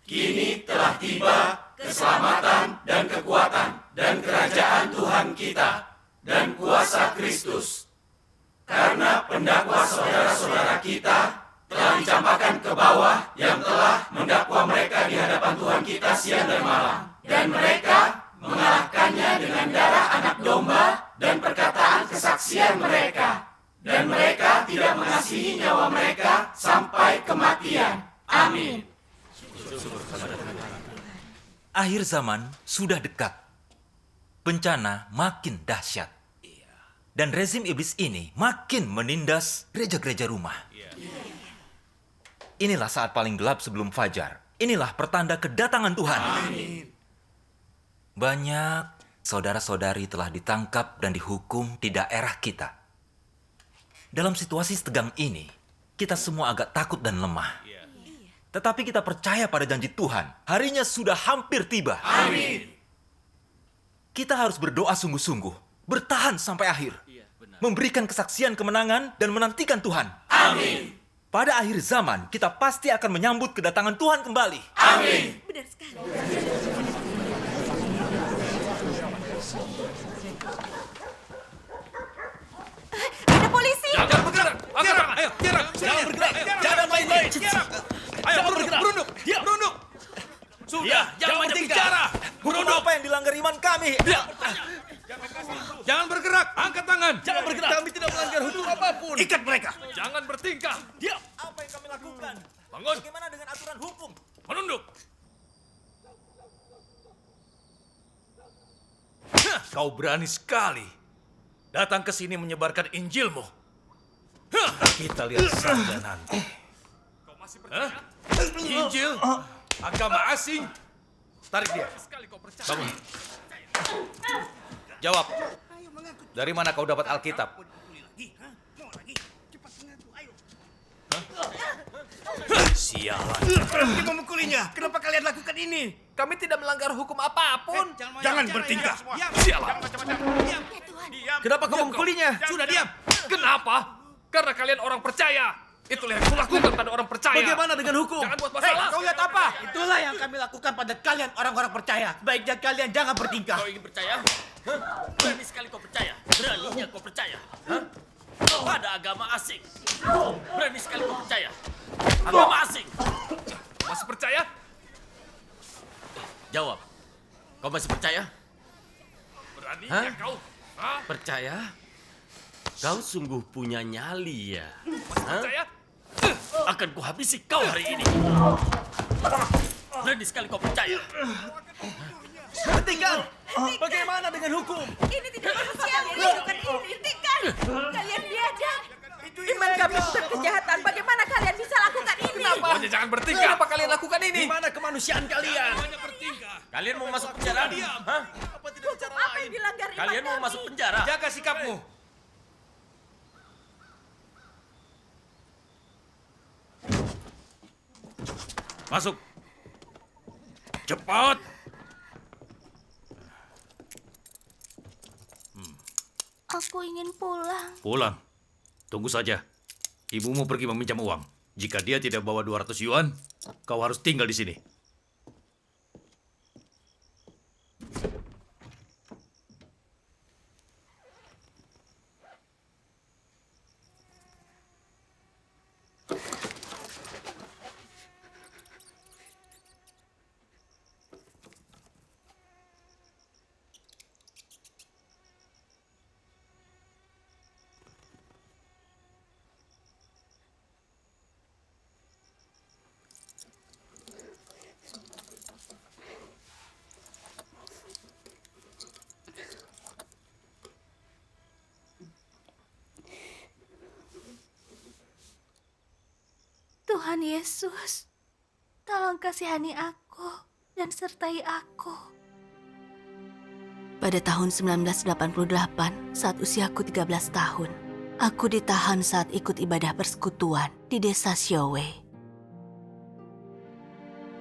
Kini telah tiba keselamatan dan kekuatan dan kerajaan Tuhan kita dan kuasa Kristus. Karena pendakwa saudara-saudara kita telah dicampakkan ke bawah yang telah mendakwa mereka di hadapan Tuhan kita siang dan malam. Dan mereka mengalahkannya dengan darah anak domba dan perkataan kesaksian mereka. Dan mereka tidak mengasihi nyawa mereka sampai kematian. Amin. Akhir zaman sudah dekat. Bencana makin dahsyat. Dan rezim iblis ini makin menindas gereja-gereja rumah. Inilah saat paling gelap sebelum fajar. Inilah pertanda kedatangan Tuhan. Amin. Banyak saudara-saudari telah ditangkap dan dihukum di daerah kita. Dalam situasi setegang ini, kita semua agak takut dan lemah. Tetapi kita percaya pada janji Tuhan. Harinya sudah hampir tiba. Amin. Kita harus berdoa sungguh-sungguh. Bertahan sampai akhir. Memberikan kesaksian kemenangan dan menantikan Tuhan. Amin. Pada akhir zaman, kita pasti akan menyambut kedatangan Tuhan kembali. Amin. Benar sekali. Ada polisi. Jangan bergerak. Ayo, gerak. Jangan bergerak. Jangan main-main. Ayo, berunduk. Berunduk. Sudah, jangan banyak bicara. Hukum apa yang dilanggar iman kami? Jangan bergerak. Angkat tangan. Jangan bergerak. Kami tidak melanggar hukum apapun. Ikat mereka. Jangan bertingkah. Diam. Apa yang kami lakukan? Bangun. Bagaimana dengan aturan hukum? Menunduk. Kau berani sekali datang ke sini menyebarkan Injilmu. Kita lihat saja nanti. Kau masih percaya? Injil, agama asing. Tarik dia. Bangun. Jawab. Dari mana kau dapat Alkitab? Sialan. Berhenti memukulinya. Kenapa kalian lakukan ini? Kami tidak melanggar hukum apapun. Jangan bertingkah. Sialan. Ya Tuhan. Kenapa kau memukulinya? Sudah diam. Kenapa? Karena kalian orang percaya. Itulah yang kulakukan pada orang percaya. Bagaimana dengan hukum? Jangan buat masalah. Kau lihat apa? Itulah yang kami lakukan pada kalian orang-orang percaya. Sebaiknya kalian jangan bertingkah. Kau ingin percaya? Berani sekali kau percaya. Beraninya kau percaya. Pada agama asing. Berani sekali kau percaya. Agama asing. Masih percaya? Jawab. Kau masih percaya? Beraninya kau. Hah? Percaya? Kau sungguh punya nyali ya. Masih percaya? Akan kuhabisi kau hari ini. Berani sekali kau percaya. Bertingkah. Bagaimana dengan hukum? Ini tidak manusiawi. Lakukan ini. Hentikan. Kalian biadab. Iman kami bukan kejahatan. Bagaimana kalian bisa lakukan ini? Pokoknya jangan bertingkah. Kenapa kalian lakukan ini? Di mana kemanusiaan kalian? Kalian mau masuk penjara? Hah? Hukum apa yang dilanggar iman Kalian mau kami? masuk penjara? Jaga sikapmu. Masuk. Cepat. Aku ingin pulang. Pulang. Tunggu saja. Ibumu pergi meminjam uang. Jika dia tidak bawa 200 yuan, kau harus tinggal di sini. Tuhan Yesus, tolong kasihani aku dan sertai aku. Pada tahun 1988, saat usiaku 13 tahun, aku ditahan saat ikut ibadah persekutuan di desa Siowe.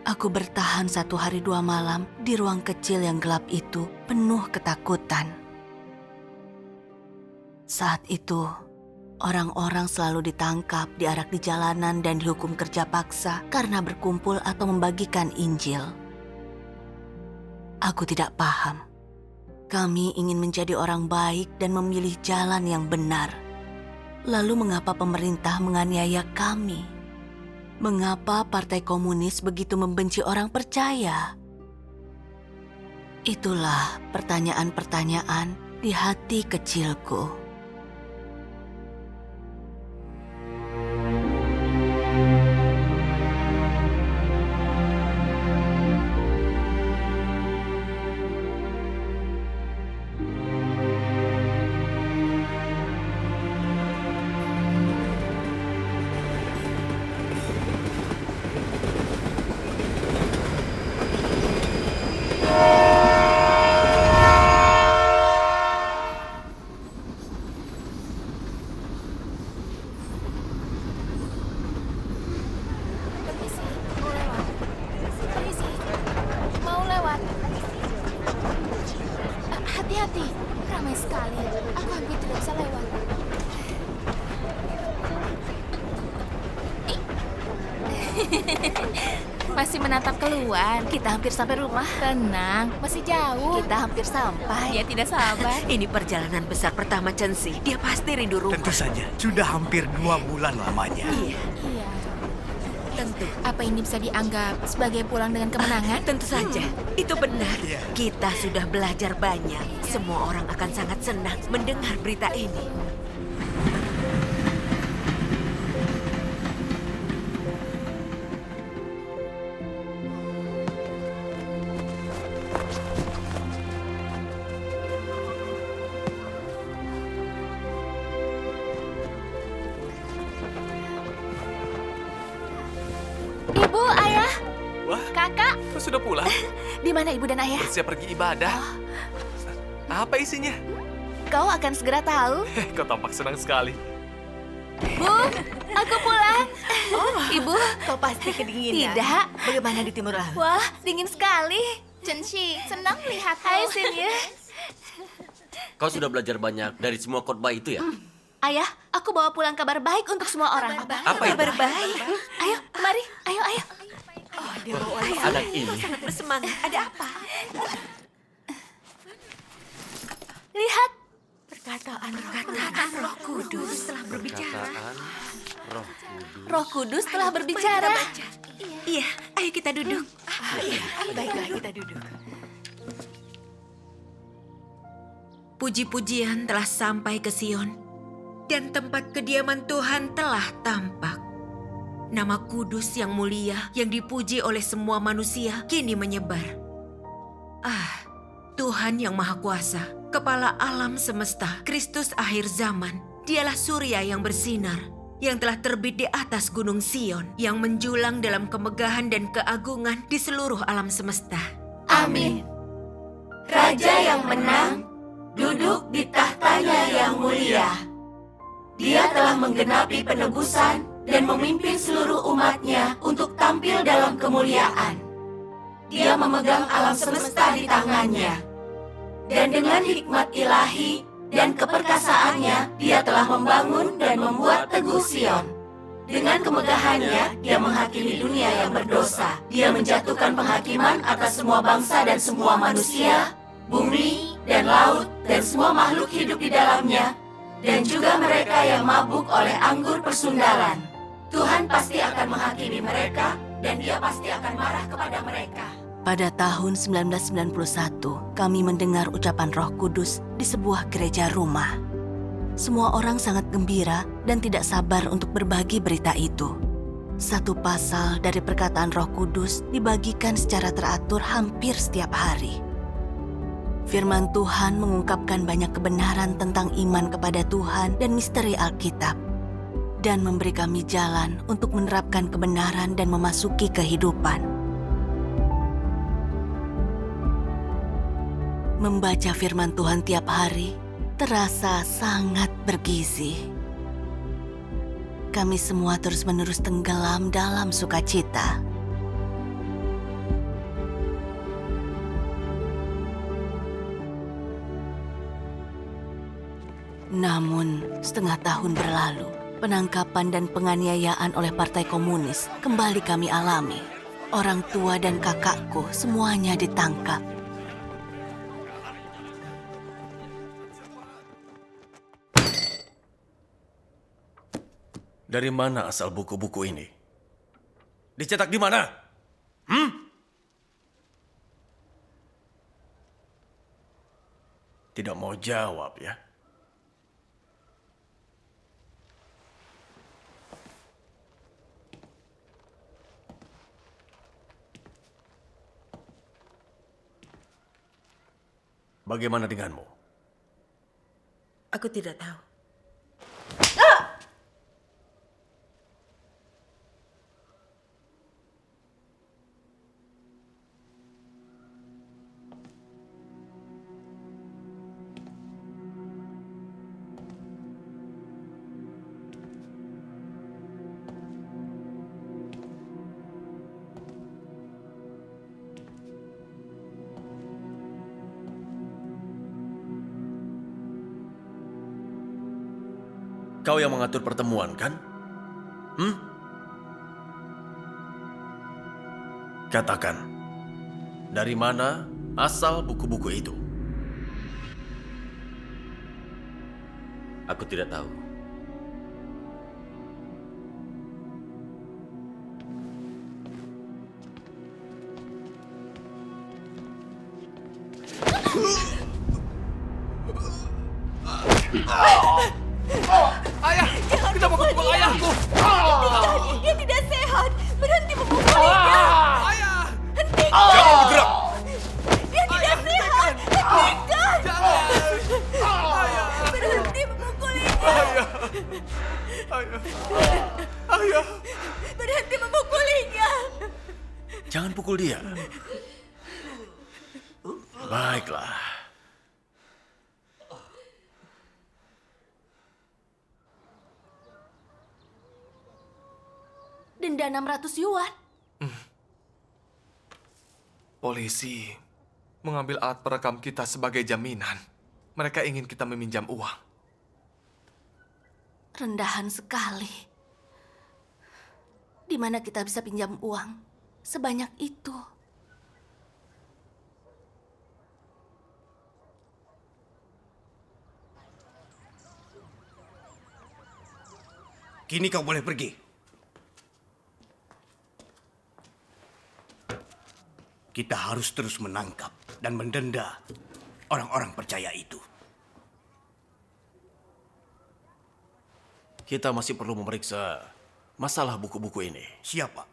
Aku bertahan 1 hari 2 malam di ruang kecil yang gelap itu penuh ketakutan. Saat itu, Orang-orang selalu ditangkap, diarak di jalanan, dan dihukum kerja paksa karena berkumpul atau membagikan Injil. Aku tidak paham. Kami ingin menjadi orang baik dan memilih jalan yang benar. Lalu mengapa pemerintah menganiaya kami? Mengapa Partai Komunis begitu membenci orang percaya? Itulah pertanyaan-pertanyaan di hati kecilku. Permisi, mau lewat. Hati-hati, ramai sekali. Aku hampir tidak bisa lewat. Masih menatap keluar. Kita hampir sampai rumah. Tenang, masih jauh. Kita hampir sampai. Dia tidak sabar. Ini perjalanan besar pertama Chensi. Dia pasti rindu rumah. Tentu saja, sudah hampir 2 bulan lamanya. Iya, Iya. tentu. Apa ini bisa dianggap sebagai pulang dengan kemenangan? Tentu saja, itu benar. Iya. Kita sudah belajar banyak. Semua orang akan sangat senang mendengar berita ini. Ibu, ayah, Wah, kakak. kau sudah pulang? Di mana ibu dan ayah? Bersiap pergi ibadah. Apa isinya? Kau akan segera tahu. Kau tampak senang sekali. Bu, aku pulang. Ibu, Kau pasti kedinginan. tidak. Bagaimana di timur laut? Wah, dingin sekali. Chenshi, senang lihat. Hai, Sinye. Kau sudah belajar banyak dari semua khotbah itu ya? Ayah, aku bawa pulang kabar baik untuk semua orang. Apa itu? Kabar baik. Ayo, mari. Ayo, ayo. Oh, dia bawa Anak ini. sangat bersemangat. Ada apa? Lihat. Perkataan Roh Kudus telah berbicara. Roh Kudus telah berbicara. Iya, ayo kita duduk. Iya, baiklah kita duduk. Puji-pujian telah sampai ke Sion, dan tempat kediaman Tuhan telah tampak. Nama kudus yang mulia yang dipuji oleh semua manusia kini menyebar. Tuhan yang Maha Kuasa, Kepala alam semesta, Kristus akhir zaman, dialah surya yang bersinar, yang telah terbit di atas gunung Sion, yang menjulang dalam kemegahan dan keagungan di seluruh alam semesta. Amin. Raja yang menang duduk di tahtanya yang mulia. Dia telah menggenapi penebusan dan memimpin seluruh umatnya untuk tampil dalam kemuliaan. Dia memegang alam semesta di tangannya. Dan dengan hikmat ilahi dan keperkasaannya, dia telah membangun dan membuat teguh Sion. Dengan kemegahannya, dia menghakimi dunia yang berdosa. Dia menjatuhkan penghakiman atas semua bangsa dan semua manusia, bumi dan laut dan semua makhluk hidup di dalamnya, dan juga mereka yang mabuk oleh anggur persundalan. Tuhan pasti akan menghakimi mereka, dan dia pasti akan marah kepada mereka. Pada tahun 1991, kami mendengar ucapan Roh Kudus di sebuah gereja rumah. Semua orang sangat gembira dan tidak sabar untuk berbagi berita itu. Satu pasal dari perkataan Roh Kudus dibagikan secara teratur hampir setiap hari. Firman Tuhan mengungkapkan banyak kebenaran tentang iman kepada Tuhan dan misteri Alkitab, dan memberi kami jalan untuk menerapkan kebenaran dan memasuki kehidupan. Membaca firman Tuhan tiap hari terasa sangat bergizi. Kami semua terus-menerus tenggelam dalam sukacita. Namun, setengah tahun berlalu, penangkapan dan penganiayaan oleh Partai Komunis kembali kami alami. Orang tua dan kakakku semuanya ditangkap. Dari mana asal buku-buku ini? Dicetak di mana? Tidak mau jawab ya? Bagaimana denganmu? Aku tidak tahu. Kau yang mengatur pertemuan, kan? Katakan, dari mana asal buku-buku itu? Aku tidak tahu. Ayah, kita mau ketemu ayahku. Dia tidak sehat. Berhenti memukulinya. Ayah, Jangan bergerak! Dia tidak sehat. Hentikan. ayah, Berhenti memukulinya. ayah. Berhenti memukulinya. Jangan pukul dia. Baiklah. Denda 600 yuan. Polisi mengambil alat perekam kita sebagai jaminan. Mereka ingin kita meminjam uang. Rendahan sekali. Di mana kita bisa pinjam uang sebanyak itu? Kini kau boleh pergi. Kita harus terus menangkap dan mendenda orang-orang percaya itu. Kita masih perlu memeriksa masalah buku-buku ini. Siapa?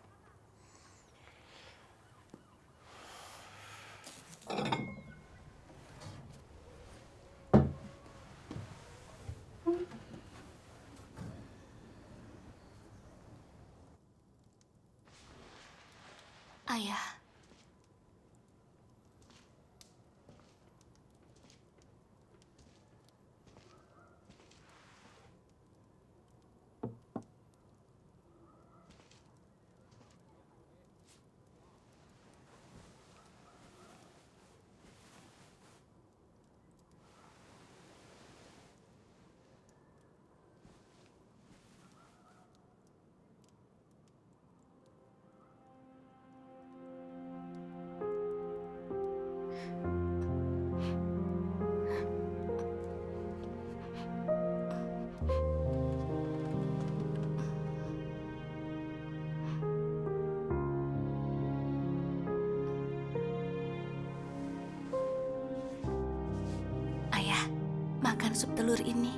Ayah. Ayah, makan sup telur ini.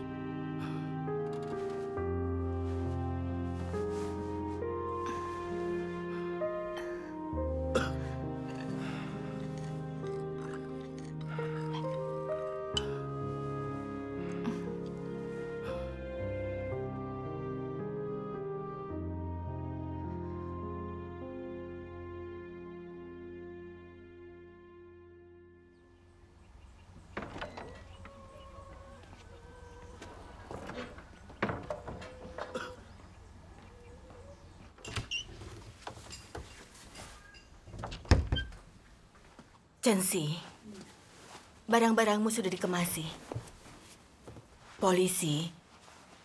Chen Si, barang-barangmu sudah dikemasi. Polisi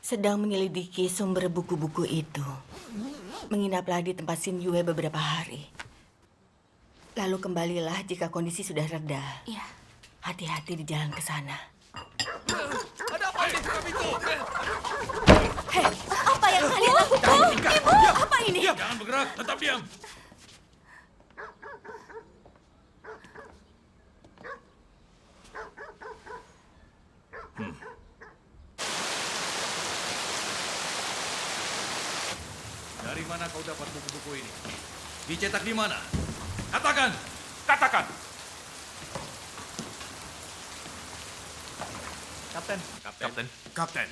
sedang menyelidiki sumber buku-buku itu. Menginaplah di tempat Sin Yue beberapa hari. Lalu kembalilah jika kondisi sudah reda. Iya. Hati-hati di jalan ke sana. Ada apa ini? Buka pintu. Hei, apa yang kalian lakukan? Ibu, apa ini? Jangan bergerak, tetap diam. Dari mana kau dapat buku-buku ini? Dicetak di mana? Katakan! Katakan! Kapten. Kapten. Kapten.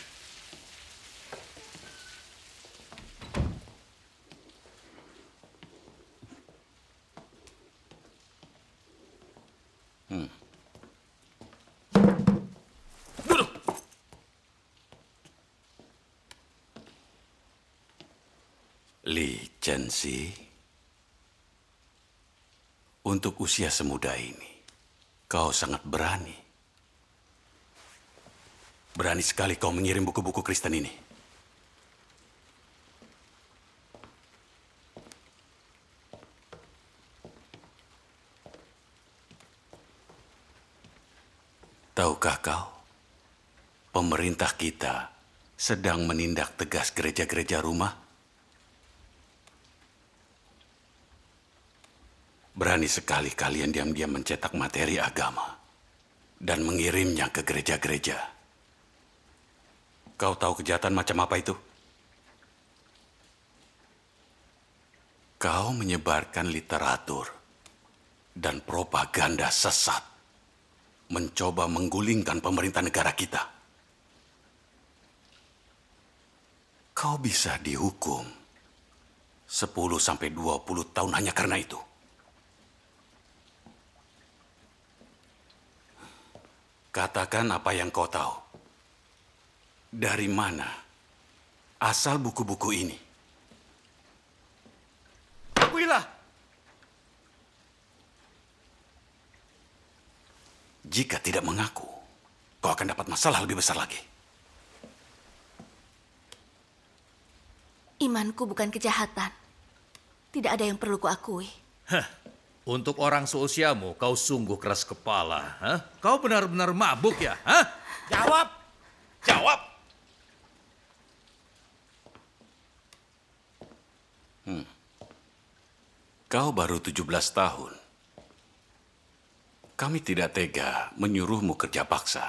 Duduk! Li Chenxi, untuk usia semuda ini, kau sangat berani. Berani sekali kau mengirim buku-buku Kristen ini. Tahukah kau, pemerintah kita sedang menindak tegas gereja-gereja rumah? Berani sekali kalian diam-diam mencetak materi agama dan mengirimnya ke gereja-gereja. Kau tahu kejahatan macam apa itu? Kau menyebarkan literatur dan propaganda sesat, mencoba menggulingkan pemerintah negara kita. Kau bisa dihukum 10 sampai 20 tahun hanya karena itu. Katakan apa yang kau tahu. Dari mana asal buku-buku ini? Akuilah. Jika tidak mengaku, kau akan dapat masalah lebih besar lagi. Imanku bukan kejahatan. Tidak ada yang perlu kuakui. Untuk orang seusiamu, kau sungguh keras kepala. Hah? Kau benar-benar mabuk ya? Hah? Jawab. Jawab! Kau baru 17 tahun. Kami tidak tega menyuruhmu kerja paksa.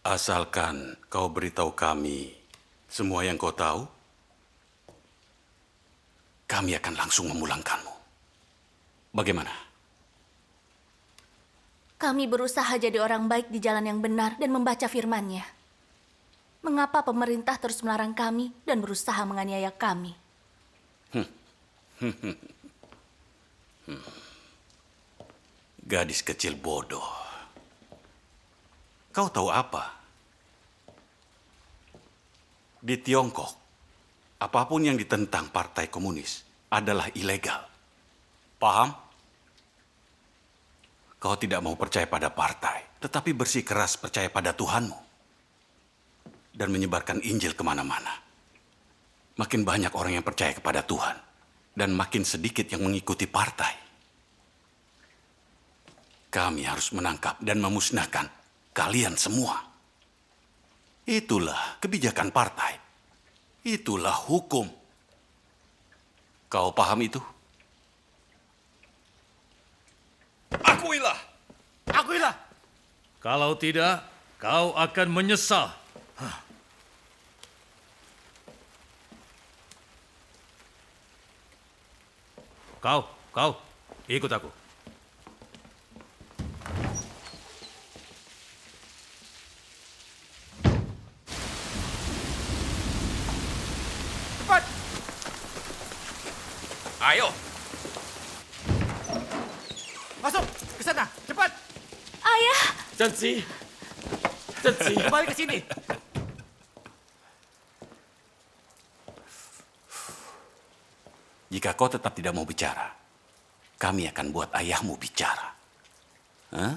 Asalkan kau beritahu kami semua yang kau tahu, kami akan langsung memulangkanmu. Bagaimana? Kami berusaha jadi orang baik di jalan yang benar dan membaca firman-Nya. Mengapa pemerintah terus melarang kami dan berusaha menganiaya kami? Gadis kecil bodoh. Kau tahu apa? Di Tiongkok, apapun yang ditentang Partai Komunis adalah ilegal. Paham? Kau tidak mau percaya pada partai, tetapi bersikeras percaya pada Tuhanmu. Dan menyebarkan Injil kemana-mana. Makin banyak orang yang percaya kepada Tuhan. Dan makin sedikit yang mengikuti partai. Kami harus menangkap dan memusnahkan kalian semua. Itulah kebijakan partai. Itulah hukum. Kau paham itu? Akuilah! Akuilah. Kalau tidak, kau akan menyesal. Kau, ikut aku. Cepat. Ayo. Masuk ke sana. Cepat. Ayah! Chenxi, Kembali ke sini. Jika kau tetap tidak mau bicara, kami akan buat ayahmu bicara. Hah?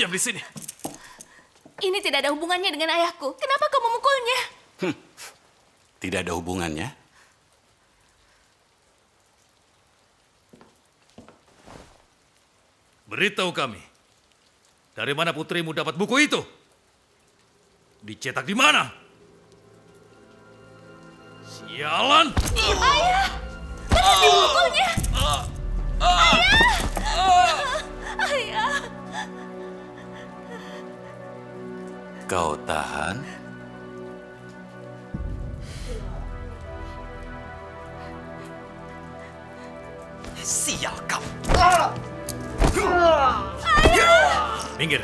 Diam di sini. Ini tidak ada hubungannya dengan ayahku. Kenapa kau memukulnya? Tidak ada hubungannya. Beritahu kami, dari mana putrimu dapat buku itu? Dicetak di mana? Sialan! Ayah! Kenapa dimukulnya? Ayah! Ayah! Kau tahan. Sial kau. Minggir.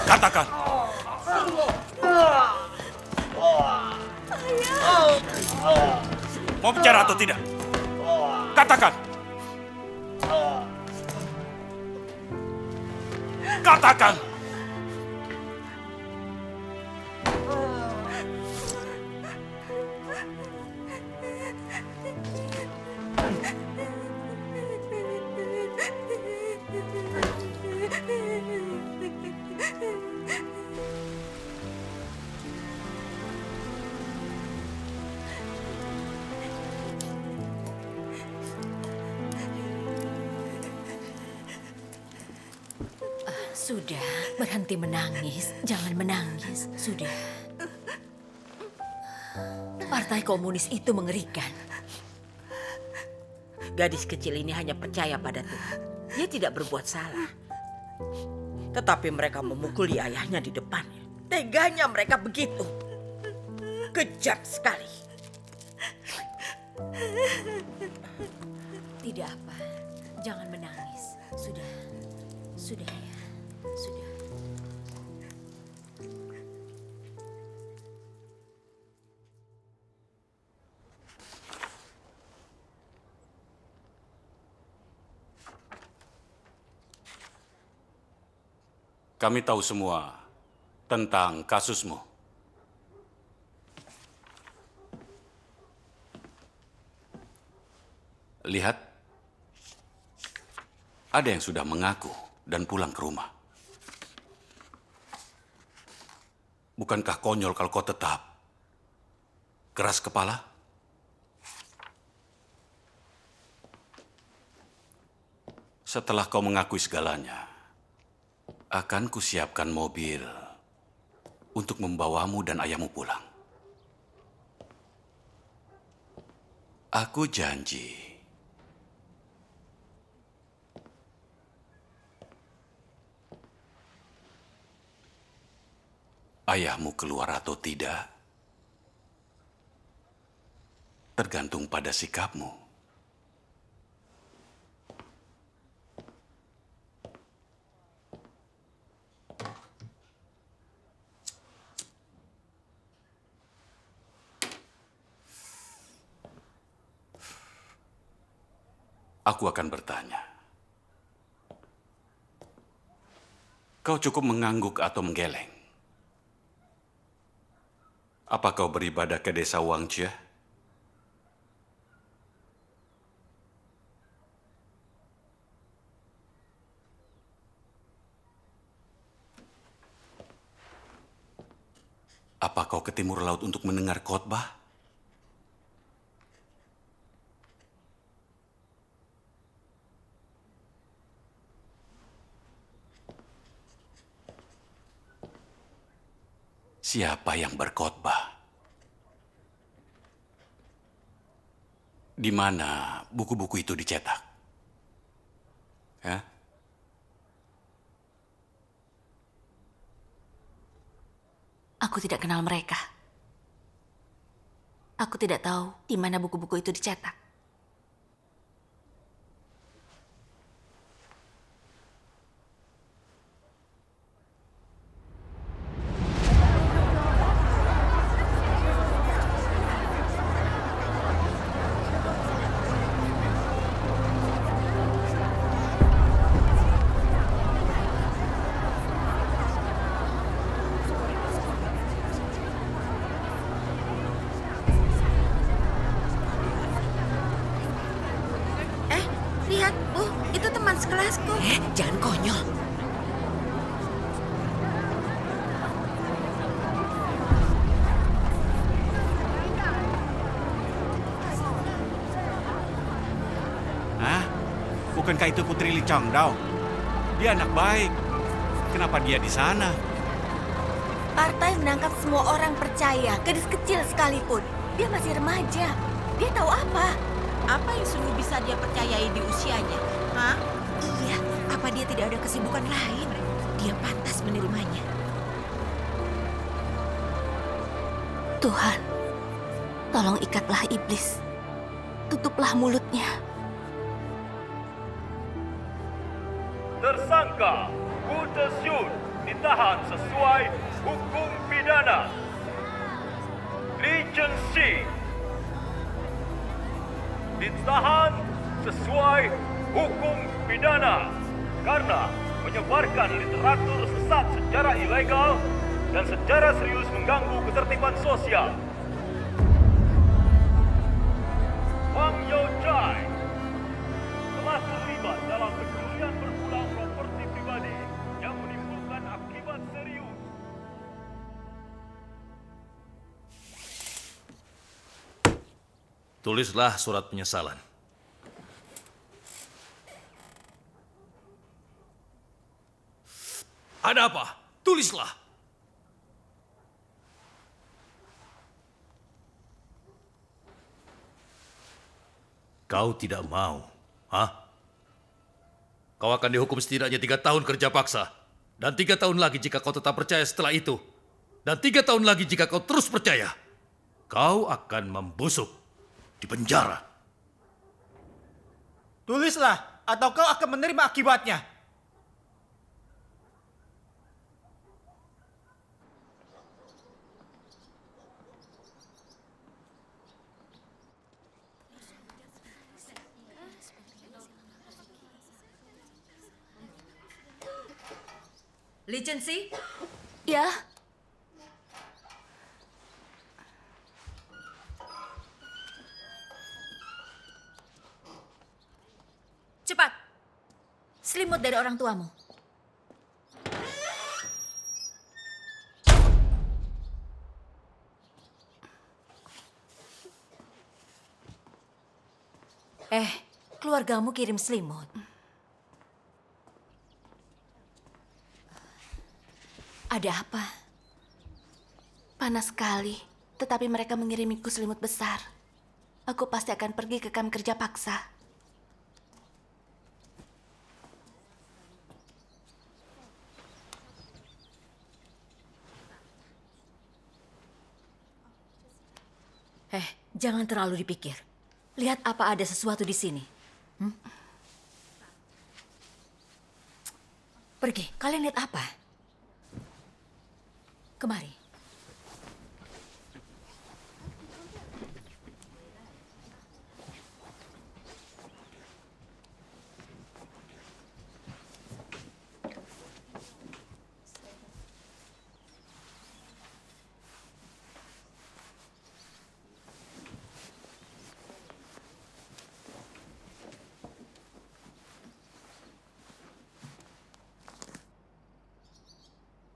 Katakan. Mau bicara atau tidak? Katakan. Katakan. Sudah, berhenti menangis. Jangan menangis. Sudah. Partai Komunis itu mengerikan. Gadis kecil ini hanya percaya pada Tuhan. Dia tidak berbuat salah. Tetapi mereka memukuli ayahnya di depannya. Teganya mereka begitu. Kejam sekali. Tidak apa. Jangan menangis. Sudah. Sudah ya. Sudah. Kami tahu semua tentang kasusmu. Lihat, ada yang sudah mengaku dan pulang ke rumah. Bukankah konyol kalau kau tetap keras kepala? Setelah kau mengakui segalanya, akan kusiapkan mobil untuk membawamu dan ayahmu pulang. Aku janji. Ayahmu keluar atau tidak, tergantung pada sikapmu. Aku akan bertanya. Kau cukup mengangguk atau menggeleng? Apa kau beribadah ke desa Wangjie? Apa kau ke timur laut untuk mendengar khotbah? Siapa yang berkhotbah? Di mana buku-buku itu dicetak? Ya? Aku tidak kenal mereka. Aku tidak tahu di mana buku-buku itu dicetak. Bukankah itu Putri Li Changdao? Dia anak baik. Kenapa dia di sana? Partai menangkap semua orang percaya, gadis kecil sekalipun. Dia masih remaja. Dia tahu apa? Apa yang sungguh bisa dia percayai di usianya? Hah? Iya, apa dia tidak ada kesibukan lain? Dia pantas menerimanya. Tuhan, tolong ikatlah iblis. Tutuplah mulutnya. Tersangka Wu Zexun ditahan sesuai hukum pidana. Li Chengxi ditahan sesuai hukum pidana karena menyebarkan literatur sesat secara ilegal dan secara serius mengganggu ketertiban sosial. Wang Youchai telah terlibat dalam pencurian berulang properti pribadi yang menimbulkan akibat serius. Tulislah surat penyesalan. Ada apa? Tulislah. Kau tidak mau, hah? Kau akan dihukum setidaknya 3 tahun kerja paksa. Dan 3 tahun lagi jika kau tetap percaya setelah itu. Dan 3 tahun lagi jika kau terus percaya. Kau akan membusuk di penjara. Tulislah, atau kau akan menerima akibatnya. Li Chengxi, Ya, cepat. Selimut dari orang tuamu. keluargamu kirim selimut. Ada apa? Panas sekali, tetapi mereka mengirimiku selimut besar. Aku pasti akan pergi ke kamp kerja paksa. Jangan terlalu dipikir. Lihat apa ada sesuatu di sini. Pergi, kalian lihat apa? Kemari.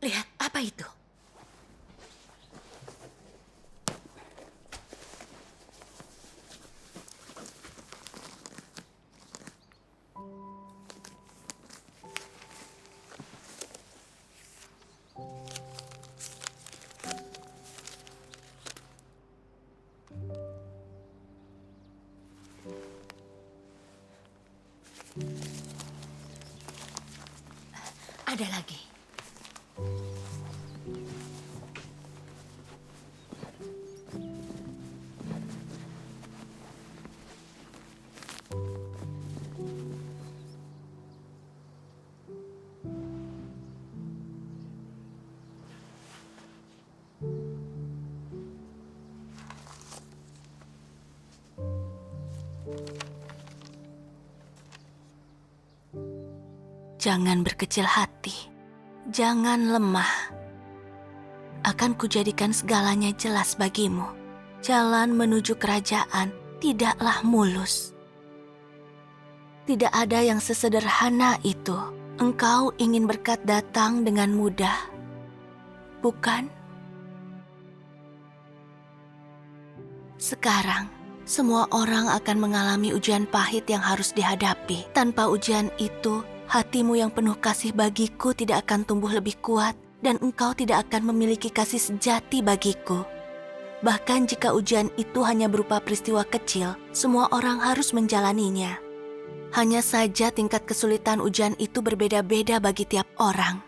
Lihat, apa itu? Ada lagi. Jangan berkecil hati, jangan lemah. Akan kujadikan segalanya jelas bagimu. Jalan menuju kerajaan tidaklah mulus. Tidak ada yang sesederhana itu. Engkau ingin berkat datang dengan mudah, bukan? Sekarang, Semua orang akan mengalami ujian pahit yang harus dihadapi. Tanpa ujian itu, hatimu yang penuh kasih bagiku tidak akan tumbuh lebih kuat dan engkau tidak akan memiliki kasih sejati bagiku. Bahkan jika ujian itu hanya berupa peristiwa kecil, semua orang harus menjalaninya. Hanya saja tingkat kesulitan ujian itu berbeda-beda bagi tiap orang.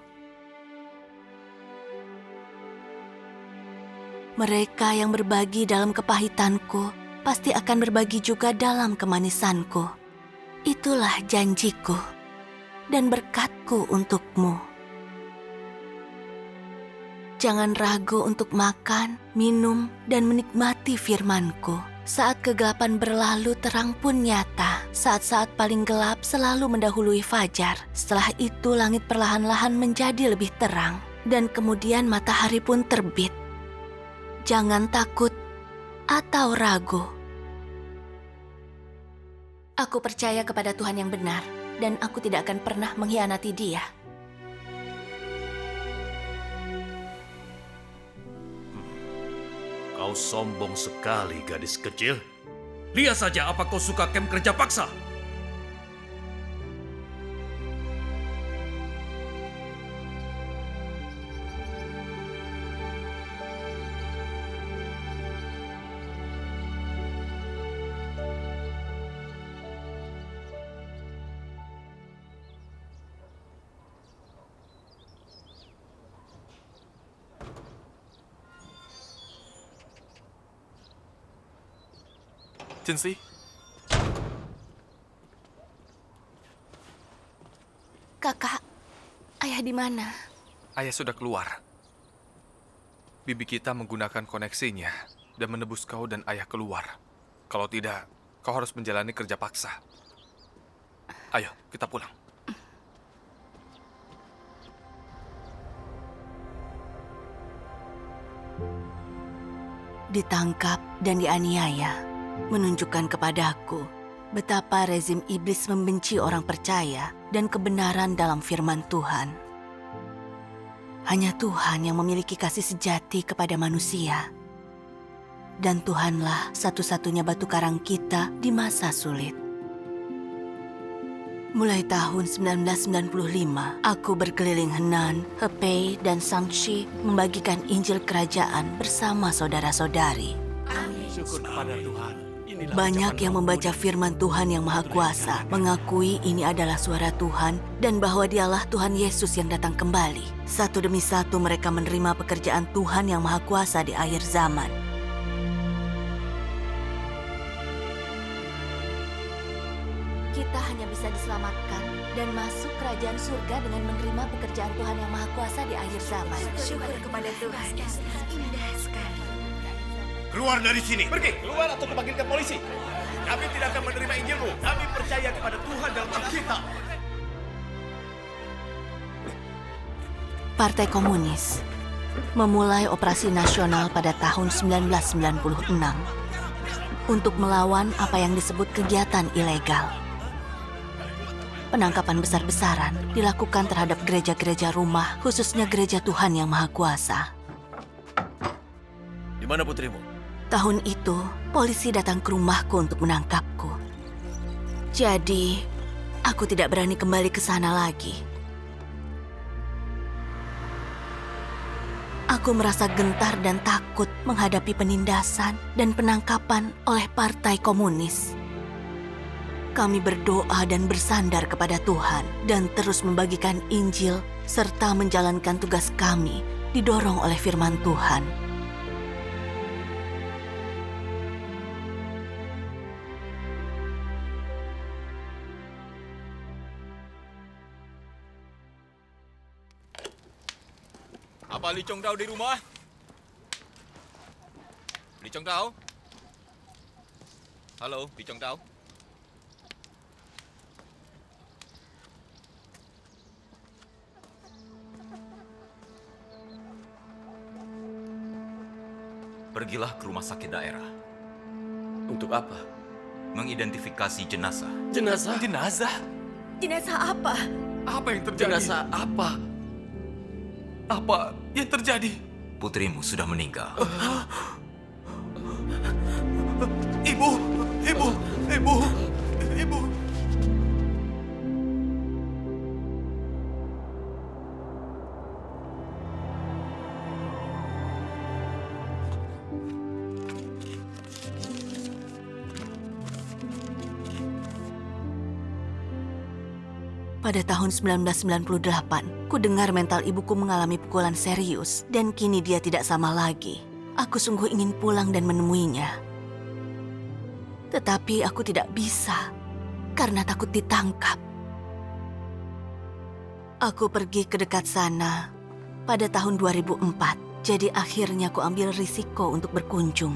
Mereka yang berbagi dalam kepahitanku pasti akan berbagi juga dalam kemanisanku. Itulah janjiku dan berkatku untukmu. Jangan ragu untuk makan, minum, dan menikmati firman-Ku. Saat kegelapan berlalu, terang pun nyata. Saat-saat paling gelap selalu mendahului fajar. Setelah itu langit perlahan-lahan menjadi lebih terang. Dan kemudian matahari pun terbit. Jangan takut atau ragu. Aku percaya kepada Tuhan yang benar, dan aku tidak akan pernah mengkhianati Dia. Kau sombong sekali, gadis kecil. Lihat saja apa kau suka kem kerja paksa. Jinsi, Kakak, ayah di mana? ayah sudah keluar. Bibi kita menggunakan koneksinya dan menebus kau dan ayah keluar. Kalau tidak, kau harus menjalani kerja paksa. Ayo, kita pulang. Ditangkap dan dianiaya, menunjukkan kepadaku betapa rezim iblis membenci orang percaya dan kebenaran dalam firman Tuhan. Hanya Tuhan yang memiliki kasih sejati kepada manusia. Dan Tuhanlah satu-satunya batu karang kita di masa sulit. Mulai tahun 1995, aku berkeliling Henan, Hebei, dan Shaanxi membagikan Injil Kerajaan bersama saudara-saudari. Syukur kepada Tuhan. Banyak yang membaca firman Tuhan yang Maha Kuasa, mengakui ini adalah suara Tuhan dan bahwa Dialah Tuhan Yesus yang datang kembali. Satu demi satu mereka menerima pekerjaan Tuhan yang Maha Kuasa di akhir zaman. Kita hanya bisa diselamatkan dan masuk kerajaan surga dengan menerima pekerjaan Tuhan yang Maha Kuasa di akhir zaman. Syukur kepada Tuhan. Indah sekali. Keluar dari sini. Pergi, keluar atau kupanggilkan polisi. Kami tidak akan menerima Injilmu. Kami percaya kepada Tuhan dalam Alkitab. Partai Komunis memulai operasi nasional pada tahun 1996 untuk melawan apa yang disebut kegiatan ilegal. Penangkapan besar-besaran dilakukan terhadap gereja-gereja rumah, khususnya gereja Tuhan yang Maha Kuasa. Di mana putrimu? Tahun itu, polisi datang ke rumahku untuk menangkapku. Jadi, aku tidak berani kembali ke sana lagi. Aku merasa gentar dan takut menghadapi penindasan dan penangkapan oleh Partai Komunis. Kami berdoa dan bersandar kepada Tuhan dan terus membagikan Injil serta menjalankan tugas kami didorong oleh firman Tuhan. Apa Li Chong Dao di rumah? Li Chong Dao? Halo, Li Chong Dao? Pergilah ke rumah sakit daerah. Untuk apa? Mengidentifikasi jenazah. Jenazah? Jenazah? Jenazah apa? Apa yang terjadi? Jenazah apa? Apa yang terjadi? Putrimu sudah meninggal. Ibu, ibu, ibu, ibu. Pada tahun 1998, ku dengar mental ibuku mengalami pukulan serius dan kini dia tidak sama lagi. Aku sungguh ingin pulang dan menemuinya. Tetapi aku tidak bisa karena takut ditangkap. Aku pergi ke dekat sana pada tahun 2004. Jadi akhirnya ku ambil risiko untuk berkunjung.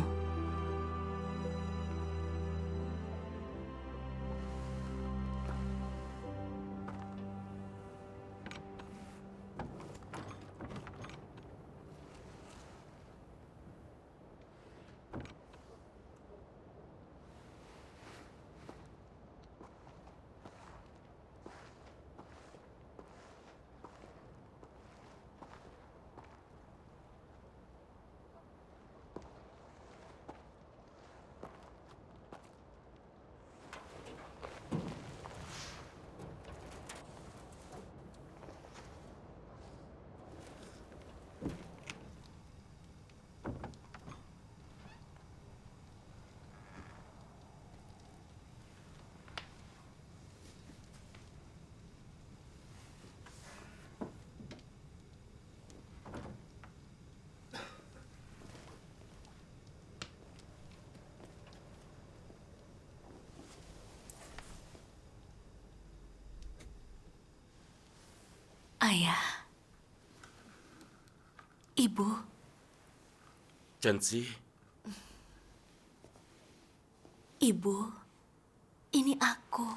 Ayah. Ibu. Chenzi. Ibu, ini aku.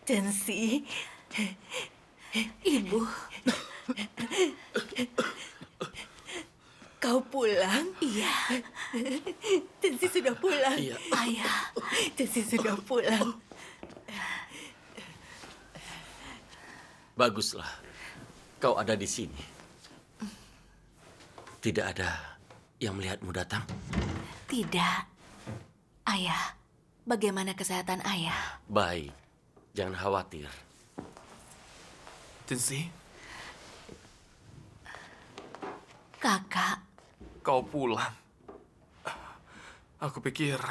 Chenzi. Ibu. Kau pulang? Iya. Chenzi sudah pulang. Iya. Ayah, Chenzi sudah pulang. Baguslah, kau ada di sini. Tidak ada yang melihatmu datang? Tidak. Ayah, bagaimana kesehatan ayah? Baik, jangan khawatir. Chenzi, Kakak. kau pulang. Aku pikir...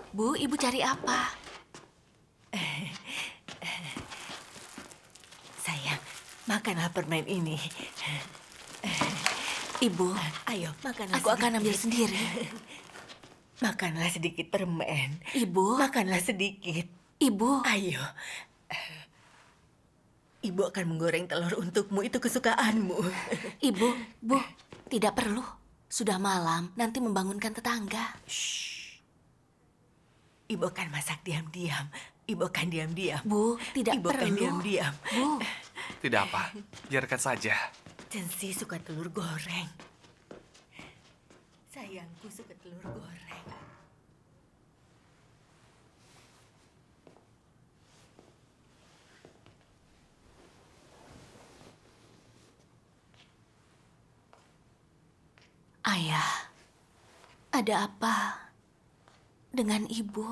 Bu, ibu cari apa? Sayang, makanlah permen ini. Ibu, ayo makanlah. Aku akan ambil sendiri. Makanlah sedikit permen. Ibu, makanlah sedikit. Ibu, ayo. Ibu akan menggoreng telur untukmu, itu kesukaanmu. Ibu, Bu, tidak perlu. Sudah malam, nanti membangunkan tetangga. Ibu akan masak diam-diam. Ibu akan diam-diam. Bu, tidak Ibu perlu. akan diam-diam. Bu. Tidak apa, biarkan saja. Chenzi suka telur goreng. Sayangku suka telur goreng. Ayah, ada apa dengan ibu?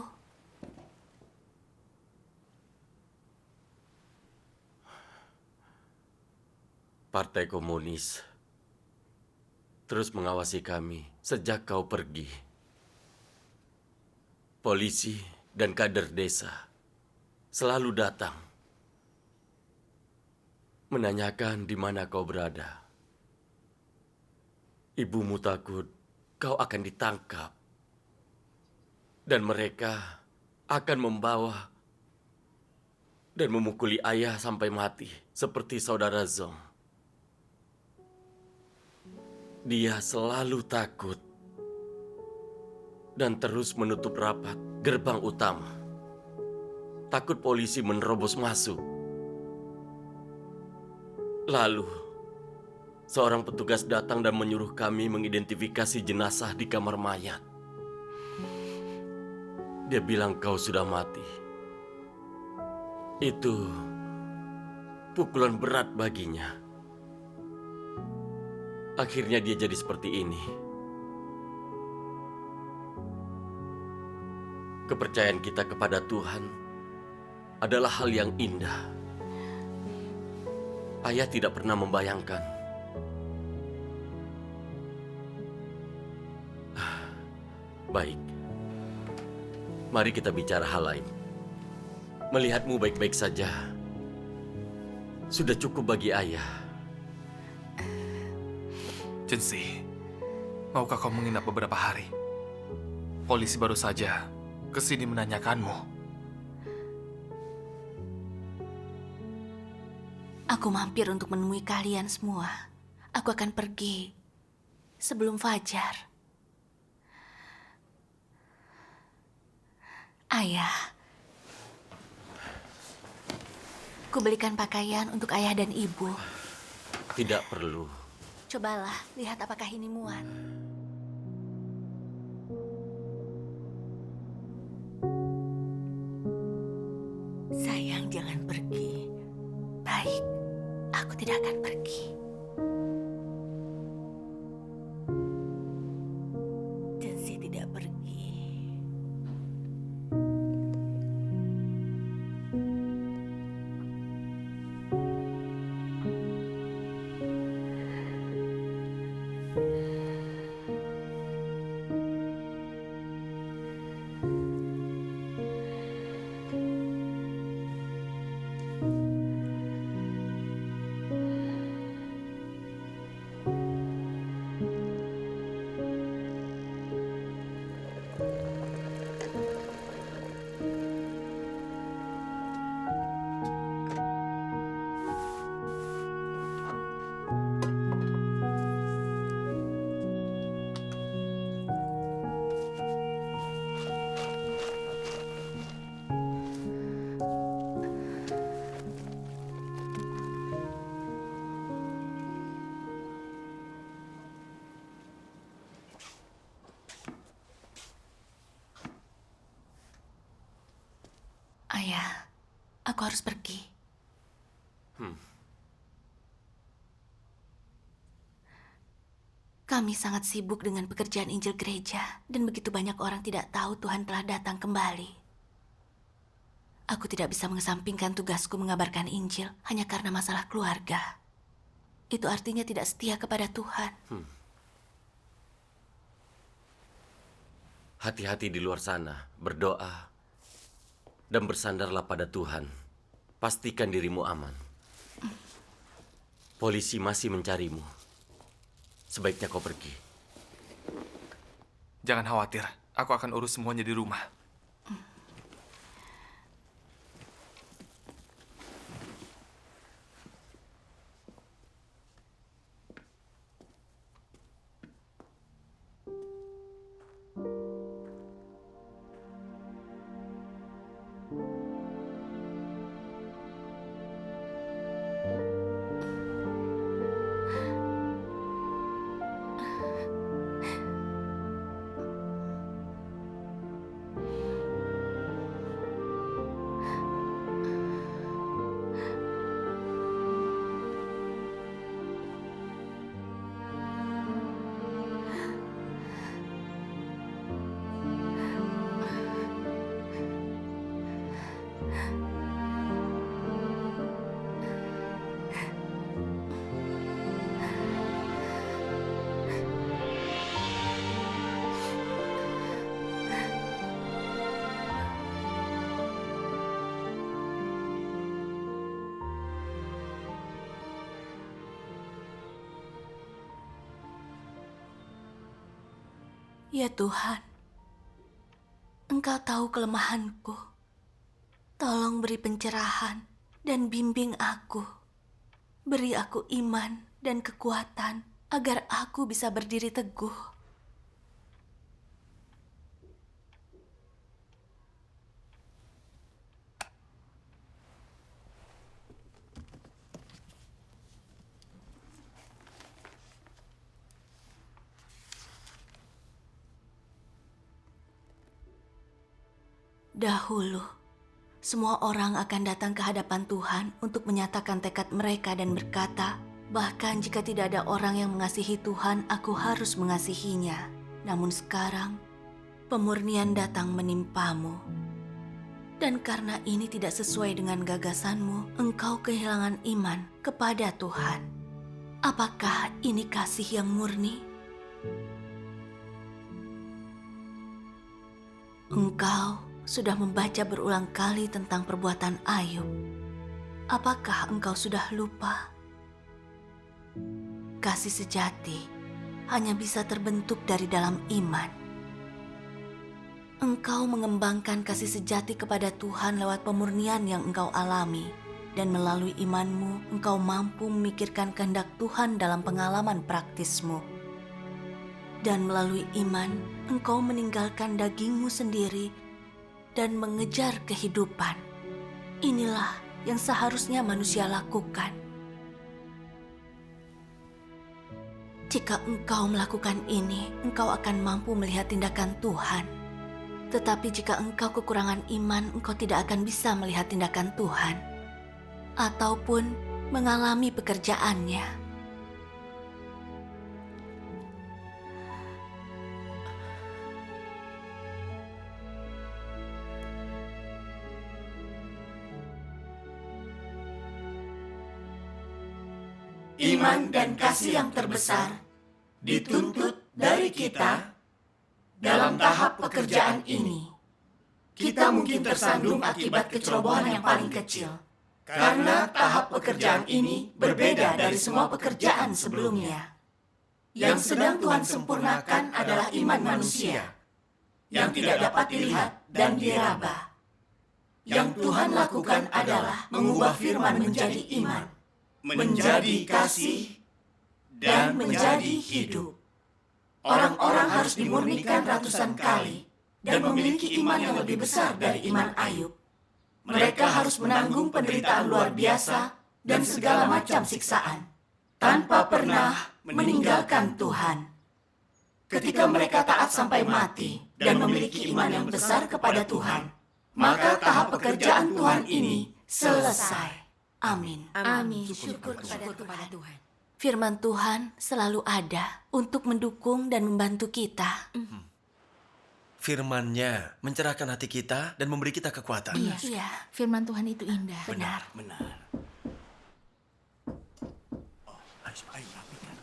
Partai Komunis terus mengawasi kami sejak kau pergi. Polisi dan kader desa selalu datang menanyakan di mana kau berada. Ibumu takut kau akan ditangkap dan mereka akan membawa dan memukuli ayah sampai mati seperti saudara Zong. Dia selalu takut dan terus menutup rapat gerbang utama. Takut polisi menerobos masuk. Lalu, seorang petugas datang dan menyuruh kami mengidentifikasi jenazah di kamar mayat. Dia bilang kau sudah mati. Itu pukulan berat baginya. Akhirnya dia jadi seperti ini. Kepercayaan kita kepada Tuhan adalah hal yang indah. Ayah tidak pernah membayangkan. Baik, mari kita bicara hal lain. Melihatmu baik-baik saja sudah cukup bagi ayah. Jensi, maukah kau menginap beberapa hari? Polisi baru saja kesini menanyakanmu. Aku mampir untuk menemui kalian semua. Aku akan pergi sebelum fajar. Ayah, ku belikan pakaian untuk ayah dan ibu. Tidak perlu. Cobalah, lihat apakah ini muat. Sayang, jangan pergi. Baik, aku tidak akan pergi. Jensi tidak pergi. Ayah, aku harus pergi. Kami sangat sibuk dengan pekerjaan Injil gereja, dan begitu banyak orang tidak tahu Tuhan telah datang kembali. Aku tidak bisa mengesampingkan tugasku mengabarkan Injil hanya karena masalah keluarga. Itu artinya tidak setia kepada Tuhan. Hati-hati di luar sana, berdoa, dan bersandarlah pada Tuhan. Pastikan dirimu aman. Polisi masih mencarimu. Sebaiknya kau pergi. Jangan khawatir, aku akan urus semuanya di rumah. Ya Tuhan, Engkau tahu kelemahanku. Tolong beri pencerahan dan bimbing aku. Beri aku iman dan kekuatan agar aku bisa berdiri teguh. Dahulu, semua orang akan datang ke hadapan Tuhan untuk menyatakan tekad mereka dan berkata, bahkan jika tidak ada orang yang mengasihi Tuhan, aku harus mengasihinya. Namun sekarang, pemurnian datang menimpamu. Dan karena ini tidak sesuai dengan gagasanmu, engkau kehilangan iman kepada Tuhan. Apakah ini kasih yang murni? Engkau sudah membaca berulang kali tentang perbuatan Ayub. Apakah engkau sudah lupa? Kasih sejati hanya bisa terbentuk dari dalam iman. Engkau mengembangkan kasih sejati kepada Tuhan lewat pemurnian yang engkau alami, dan melalui imanmu engkau mampu memikirkan kehendak Tuhan dalam pengalaman praktismu. Dan melalui iman engkau meninggalkan dagingmu sendiri dan mengejar kehidupan. Inilah yang seharusnya manusia lakukan. Jika engkau melakukan ini, engkau akan mampu melihat tindakan Tuhan. Tetapi jika engkau kekurangan iman, engkau tidak akan bisa melihat tindakan Tuhan ataupun mengalami pekerjaannya. Iman dan kasih yang terbesar dituntut dari kita dalam tahap pekerjaan ini. Kita mungkin tersandung akibat kecerobohan yang paling kecil, karena tahap pekerjaan ini berbeda dari semua pekerjaan sebelumnya. Yang sedang Tuhan sempurnakan adalah iman manusia, yang tidak dapat dilihat dan diraba. Yang Tuhan lakukan adalah mengubah firman menjadi iman, menjadi kasih, dan menjadi hidup. Orang-orang harus dimurnikan ratusan kali dan memiliki iman yang lebih besar dari iman Ayub. Mereka harus menanggung penderitaan luar biasa dan segala macam siksaan tanpa pernah meninggalkan Tuhan. Ketika mereka taat sampai mati dan memiliki iman yang besar kepada Tuhan, maka tahap pekerjaan Tuhan ini selesai. Amin. Amin. Syukur kepada Tuhan. Firman Tuhan selalu ada untuk mendukung dan membantu kita. Firman-Nya mencerahkan hati kita dan memberi kita kekuatan. Iya. Firman Tuhan itu indah. Benar. Ayo rapikan.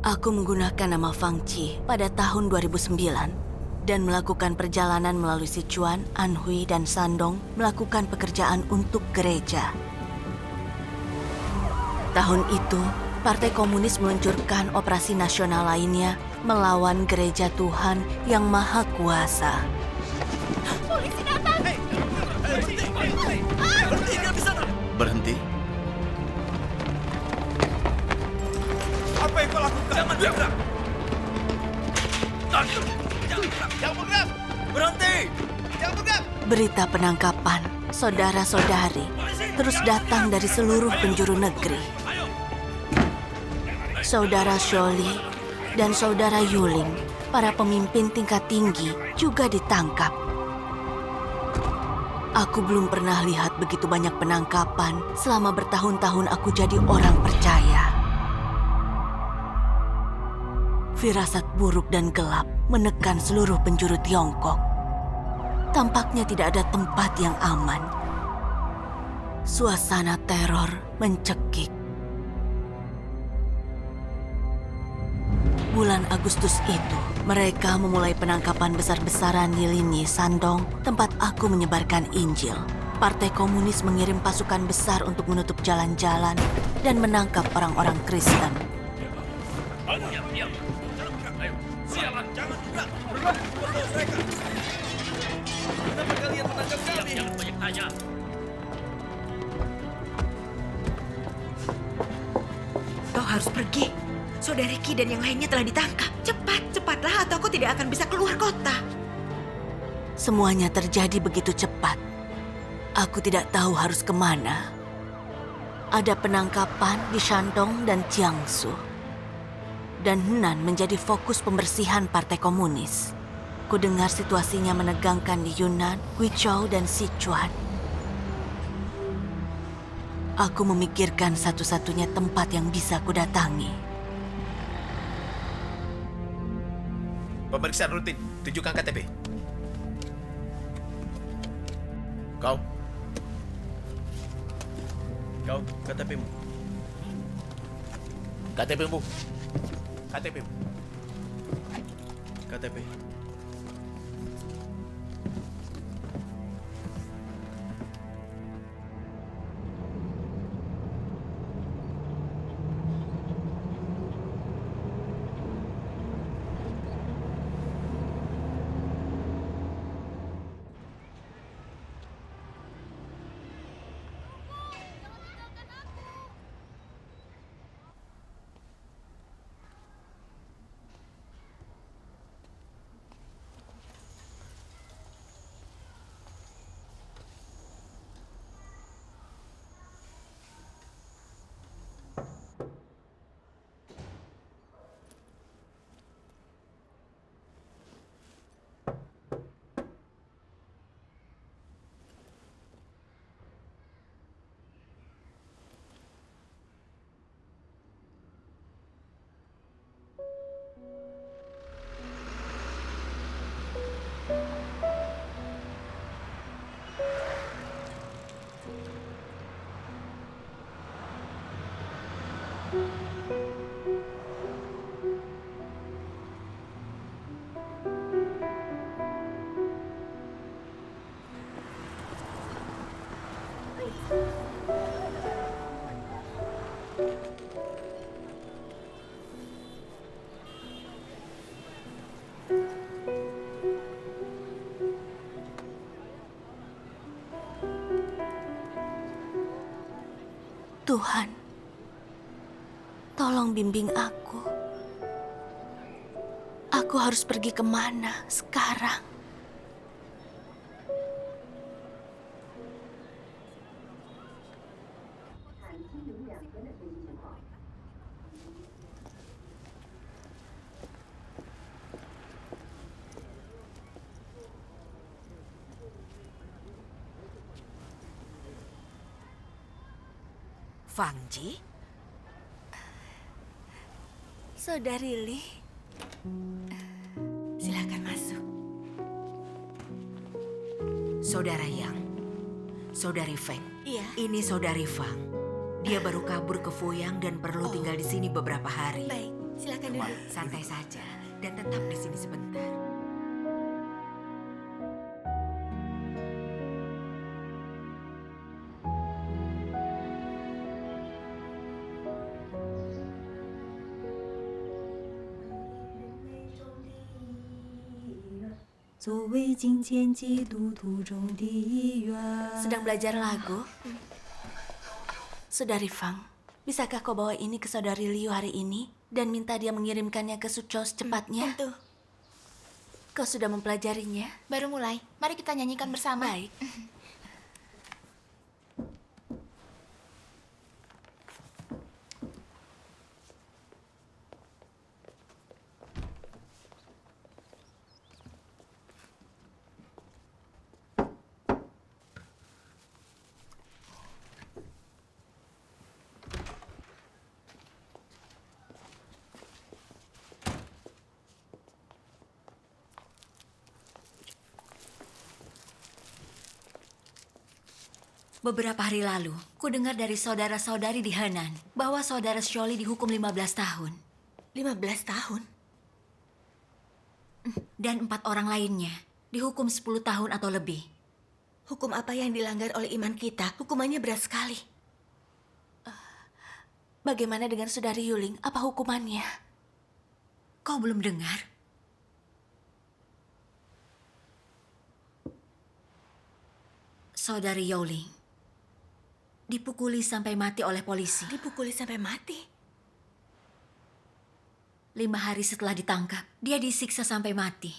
Aku menggunakan nama Fang Chi pada tahun 2009 dan melakukan perjalanan melalui Sichuan, Anhui, dan Shandong melakukan pekerjaan untuk gereja. Tahun itu, Partai Komunis meluncurkan operasi nasional lainnya melawan gereja Tuhan yang Maha Kuasa. Polisi datang! Berhenti. Apa yang kau lakukan? Jangan bergerak! Jangan bergerak! Berhenti! Jangan bergerak! Berita penangkapan saudara-saudari terus datang dari seluruh penjuru negeri. Saudara Sholi dan saudara Yuling, para pemimpin tingkat tinggi, juga ditangkap. Aku belum pernah lihat begitu banyak penangkapan selama bertahun-tahun aku jadi orang percaya. Firasat buruk dan gelap menekan seluruh penjuru Tiongkok. Tampaknya tidak ada tempat yang aman. Suasana teror mencekik. Bulan Agustus itu, mereka memulai penangkapan besar-besaran di Linyi Shandong, tempat aku menyebarkan Injil. Partai Komunis mengirim pasukan besar untuk menutup jalan-jalan dan menangkap orang-orang Kristen. Sialan, jangan gerak! Mereka! Kenapa kalian menangkap kami? Jangan banyak tanya. Kau harus pergi. Saudari Ki dan yang lainnya telah ditangkap. Cepatlah atau kau tidak akan bisa keluar kota. Semuanya terjadi begitu cepat. Aku tidak tahu harus kemana. Ada penangkapan di Shandong dan Jiangsu. dan Hunan menjadi fokus pembersihan Partai Komunis. Ku dengar situasinya menegangkan di Yunnan, Guizhou, dan Sichuan. Aku memikirkan satu-satunya tempat yang bisa ku datangi. Pemeriksaan rutin. Tunjukkan KTP. Kau, KTP-mu. KTP-mu. KTP-mu. KTP. Tuhan, tolong bimbing aku. Aku harus pergi kemana sekarang? Fangji? Saudari Li, silakan masuk. Saudara Yang, Saudari Feng. Iya. Ini Saudari Fang. Dia baru kabur ke Fuyang dan perlu tinggal di sini beberapa hari. Baik, silakan duduk. Santai saja dan tetap di sini sebentar. Sedang belajar lagu? Saudari Fang, bisakah kau bawa ini ke Saudari Liu hari ini dan minta dia mengirimkannya ke Suzhou secepatnya? Tentu. Kau sudah mempelajarinya? Baru mulai. Mari kita nyanyikan bersama. Baik. Beberapa hari lalu, ku dengar dari saudara-saudari di Henan bahwa saudara Shirley dihukum 15 tahun. 15 tahun? Dan 4 orang lainnya dihukum 10 tahun atau lebih. Hukum apa yang dilanggar oleh iman kita? Hukumannya berat sekali. Bagaimana dengan Saudari Yuling? Apa hukumannya? Kau belum dengar? Saudari Yuling dipukuli sampai mati oleh polisi. Dipukuli sampai mati? 5 hari setelah ditangkap, dia disiksa sampai mati.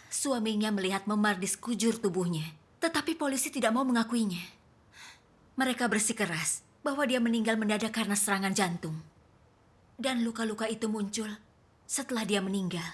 Suaminya melihat memar di sekujur tubuhnya, tetapi polisi tidak mau mengakuinya. Mereka bersikeras bahwa dia meninggal mendadak karena serangan jantung. Dan luka-luka itu muncul setelah dia meninggal.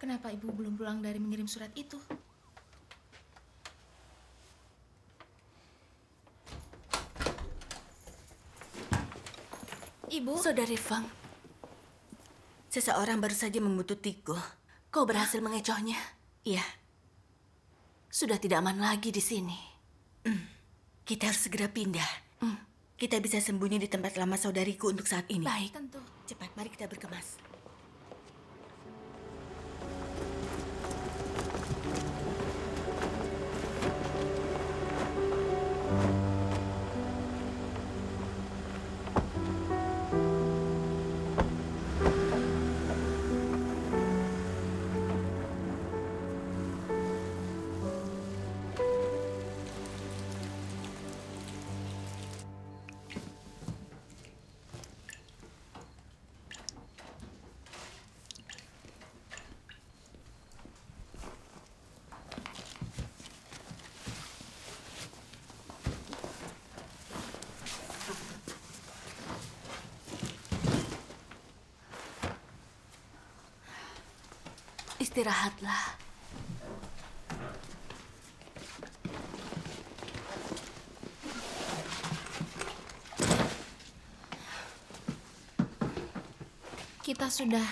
Kenapa ibu belum pulang dari mengirim surat itu? Ibu? Saudari Feng, seseorang baru saja membututiku. Kau berhasil mengecohnya? Iya. Sudah tidak aman lagi di sini. Kita harus segera pindah. Kita bisa sembunyi di tempat lama saudariku untuk saat ini. Baik, tentu. Cepat, mari kita berkemas. Istirahatlah. Kita sudah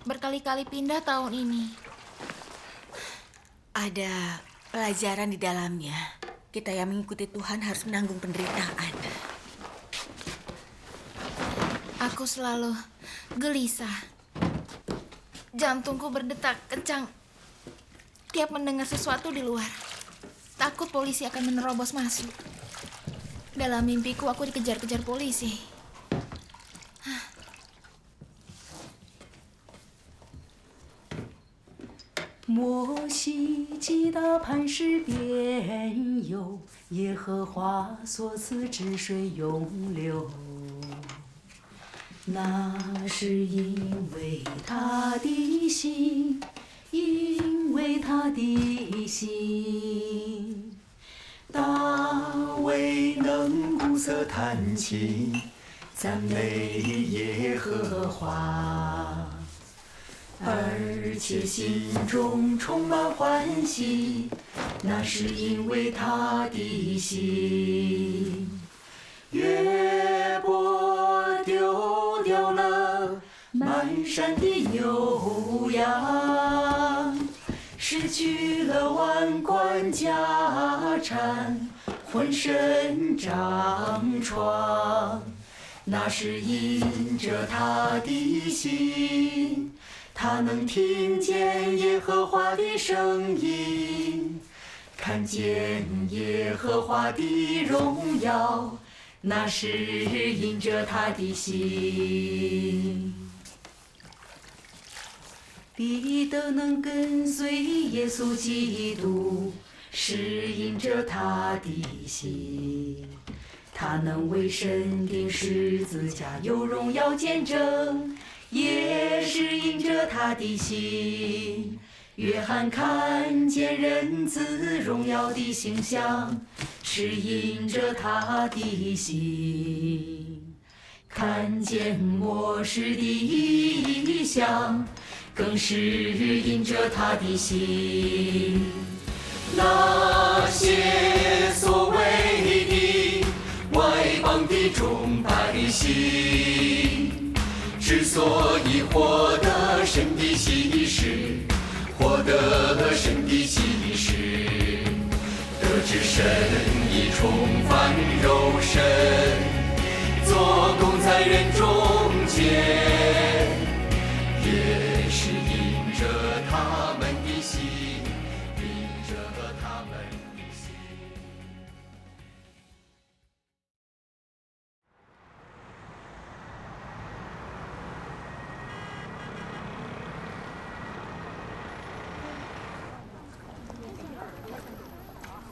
berkali-kali pindah tahun ini. Ada pelajaran di dalamnya. Kita yang mengikuti Tuhan harus menanggung penderitaan. Aku selalu gelisah. Jantungku berdetak kencang tiap mendengar sesuatu di luar. Takut polisi akan menerobos masuk. Dalam mimpiku aku dikejar-kejar polisi.摩西击打磐石边游，耶和华所赐之水永流。那是因为他的心，因为他的心。大卫能鼓瑟弹琴，赞美耶和华，而且心中充满欢喜，那是因为他的心。约伯丢掉了满山的牛羊，失去了万贯家产，浑身长疮，那是因着他的心，他能听见耶和华的声音，看见耶和华的荣耀，那是因着他的心。彼得能跟随耶稣基督，是因着他的心。他能为神钉十字架有荣耀见证，也是因着他的心。约翰看见人子荣耀的形象，是因着他的心。看见末世的异象，更是因着他的心。那些所谓的外邦的众百姓，之所以获得神的启示，获得神的启示，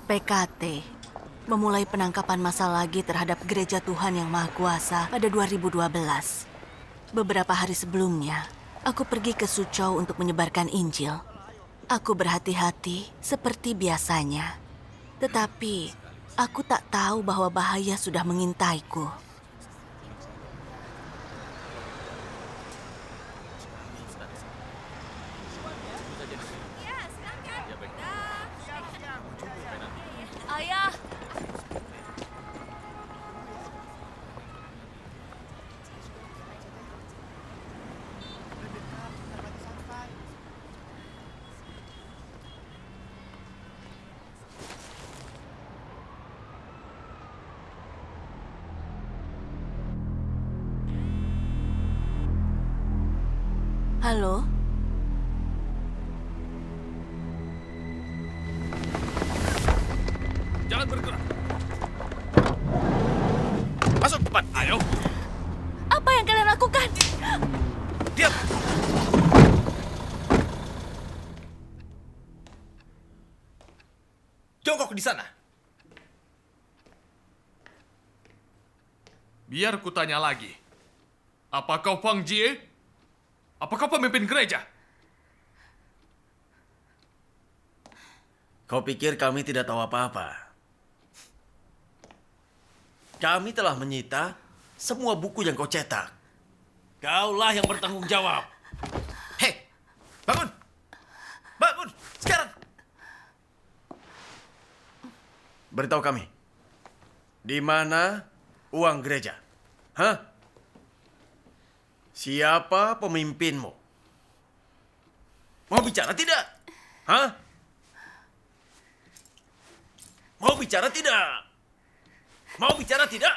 PKT memulai penangkapan massa lagi terhadap Gereja Tuhan Yang Maha Kuasa pada 2012. Beberapa hari sebelumnya, aku pergi ke Suzhou untuk menyebarkan Injil. Aku berhati-hati seperti biasanya. Tetapi, aku tak tahu bahwa bahaya sudah mengintaiku. Ayah. Halo? Jangan bergerak. Masuk cepat, ayo. Apa yang kalian lakukan? Diam. Jongkok di sana. Biar kutanya lagi. Apa kau Fang Jie? Apa kau pemimpin gereja? Kau pikir kami tidak tahu apa-apa? Kami telah menyita semua buku yang kau cetak. Kaulah yang bertanggung jawab. Hei, bangun! Bangun, sekarang! Beritahu kami, di mana uang gereja? Hah? Siapa pemimpinmu? Mau bicara tidak? Hah? Mau bicara tidak? Mau bicara tidak?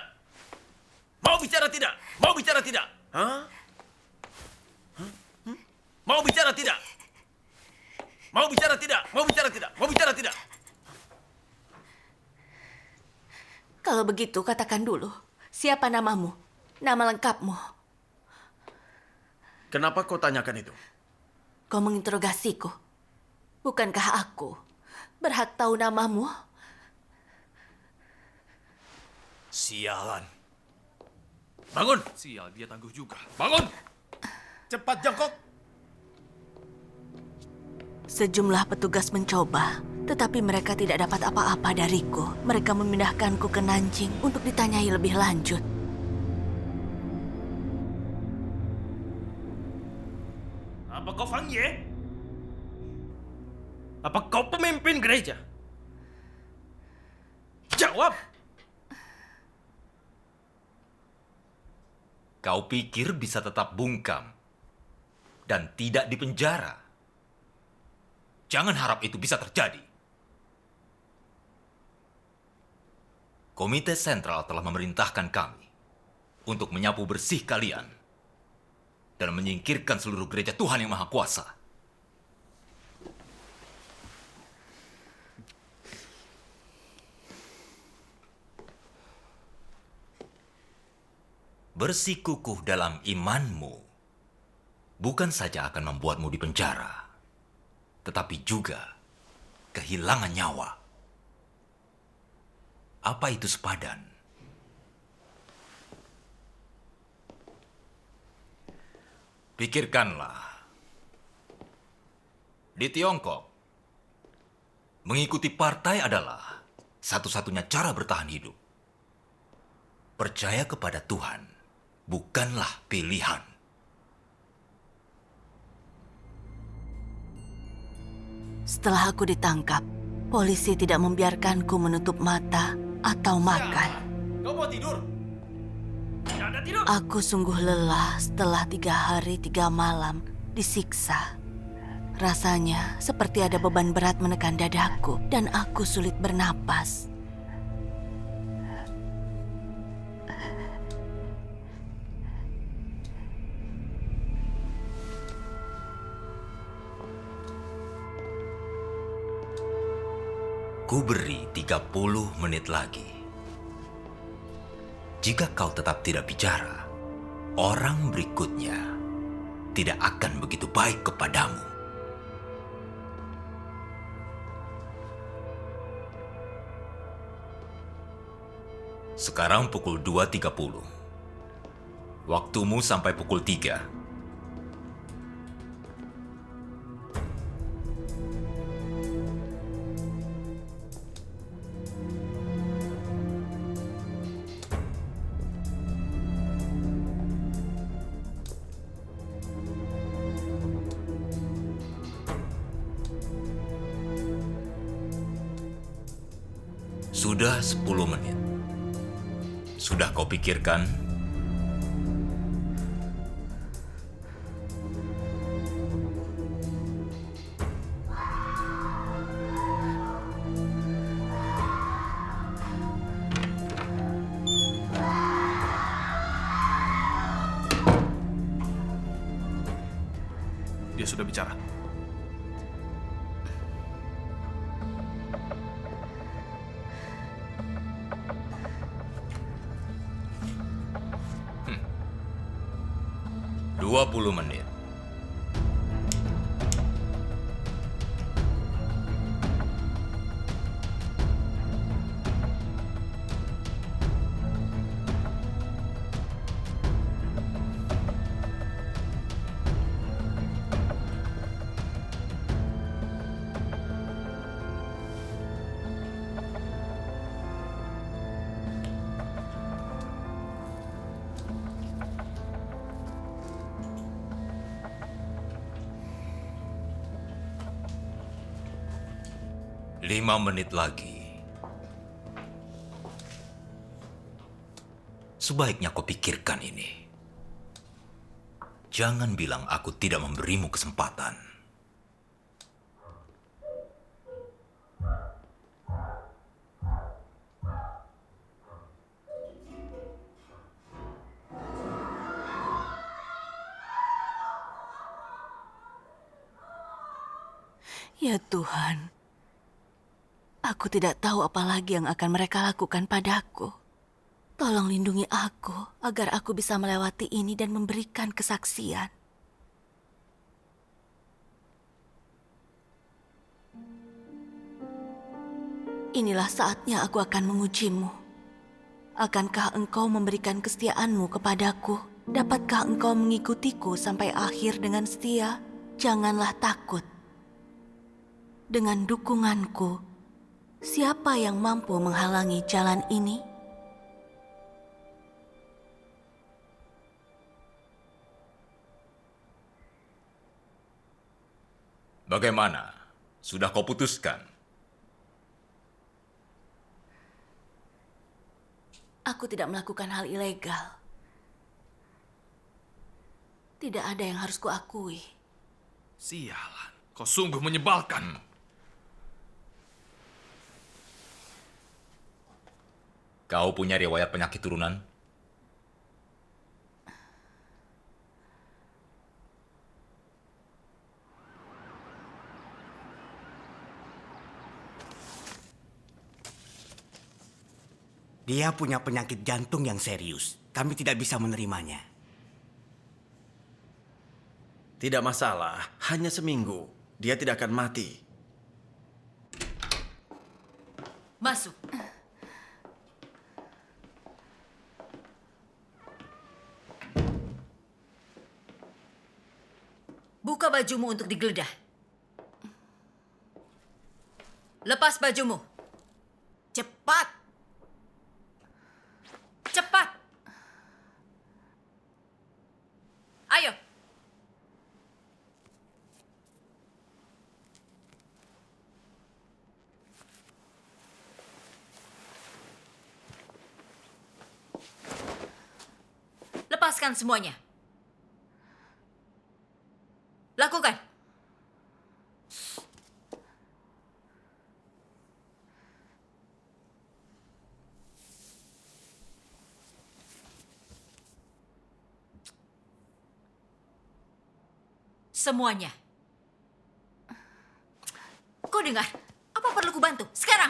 Mau bicara tidak? Mau bicara tidak? Hah? Mau bicara tidak? Mau bicara tidak? Mau bicara tidak? Mau bicara tidak? Kalau begitu, katakan dulu. Siapa namamu? Nama lengkapmu? Kenapa kau tanyakan itu? Kau menginterogasiku. Bukankah aku berhak tahu namamu? Sialan. Bangun! Sial, dia tangguh juga. Bangun! Cepat jongkok! Sejumlah petugas mencoba, tetapi mereka tidak dapat apa-apa dariku. Mereka memindahkanku ke Nanjing untuk ditanyai lebih lanjut. Apa kau Fang Ye? Apa kau pemimpin gereja? Jawab! Kau pikir bisa tetap bungkam dan tidak dipenjara? Jangan harap itu bisa terjadi. Komite Sentral telah memerintahkan kami untuk menyapu bersih kalian dan menyingkirkan seluruh gereja Tuhan Yang Maha Kuasa. Bersikukuh dalam imanmu bukan saja akan membuatmu dipenjara, tetapi juga kehilangan nyawa. Apa itu sepadan? Pikirkanlah. Di Tiongkok, mengikuti partai adalah satu-satunya cara bertahan hidup. Percaya kepada Tuhan bukanlah pilihan. Setelah aku ditangkap, polisi tidak membiarkanku menutup mata atau makan. Kau mau tidur? Tidak ada tidur. Aku sungguh lelah setelah 3 hari 3 malam disiksa. Rasanya seperti ada beban berat menekan dadaku dan aku sulit bernapas. Ku beri 30 menit lagi. Jika kau tetap tidak bicara, orang berikutnya tidak akan begitu baik kepadamu. Sekarang pukul 2.30. Waktumu sampai pukul 3. Sudah 10 menit. Sudah kau pikirkan? Dia sudah bicara. Hmm. 20 menit. Lima menit lagi. Sebaiknya kau pikirkan ini. Jangan bilang aku tidak memberimu kesempatan. Ya Tuhan, aku tidak tahu apa lagi yang akan mereka lakukan padaku. Tolong lindungi aku agar aku bisa melewati ini dan memberikan kesaksian. Inilah saatnya aku akan mengujimu. Akankah engkau memberikan kesetiaanmu kepadaku? Dapatkah engkau mengikutiku sampai akhir dengan setia? Janganlah takut. Dengan dukunganku, siapa yang mampu menghalangi jalan ini? Bagaimana? Sudah kau putuskan? Aku tidak melakukan hal ilegal. Tidak ada yang harus kuakui. Sialan, kau sungguh menyebalkan. Kau punya riwayat penyakit turunan? Dia punya penyakit jantung yang serius. Kami tidak bisa menerimanya. Tidak masalah, hanya seminggu. Dia tidak akan mati. Masuk. Buka bajumu untuk digeledah. Lepas bajumu. Cepat. Cepat. Ayo. Lepaskan semuanya. Lakukan. Semuanya. Kau dengar? Apa perlu kubantu? Sekarang.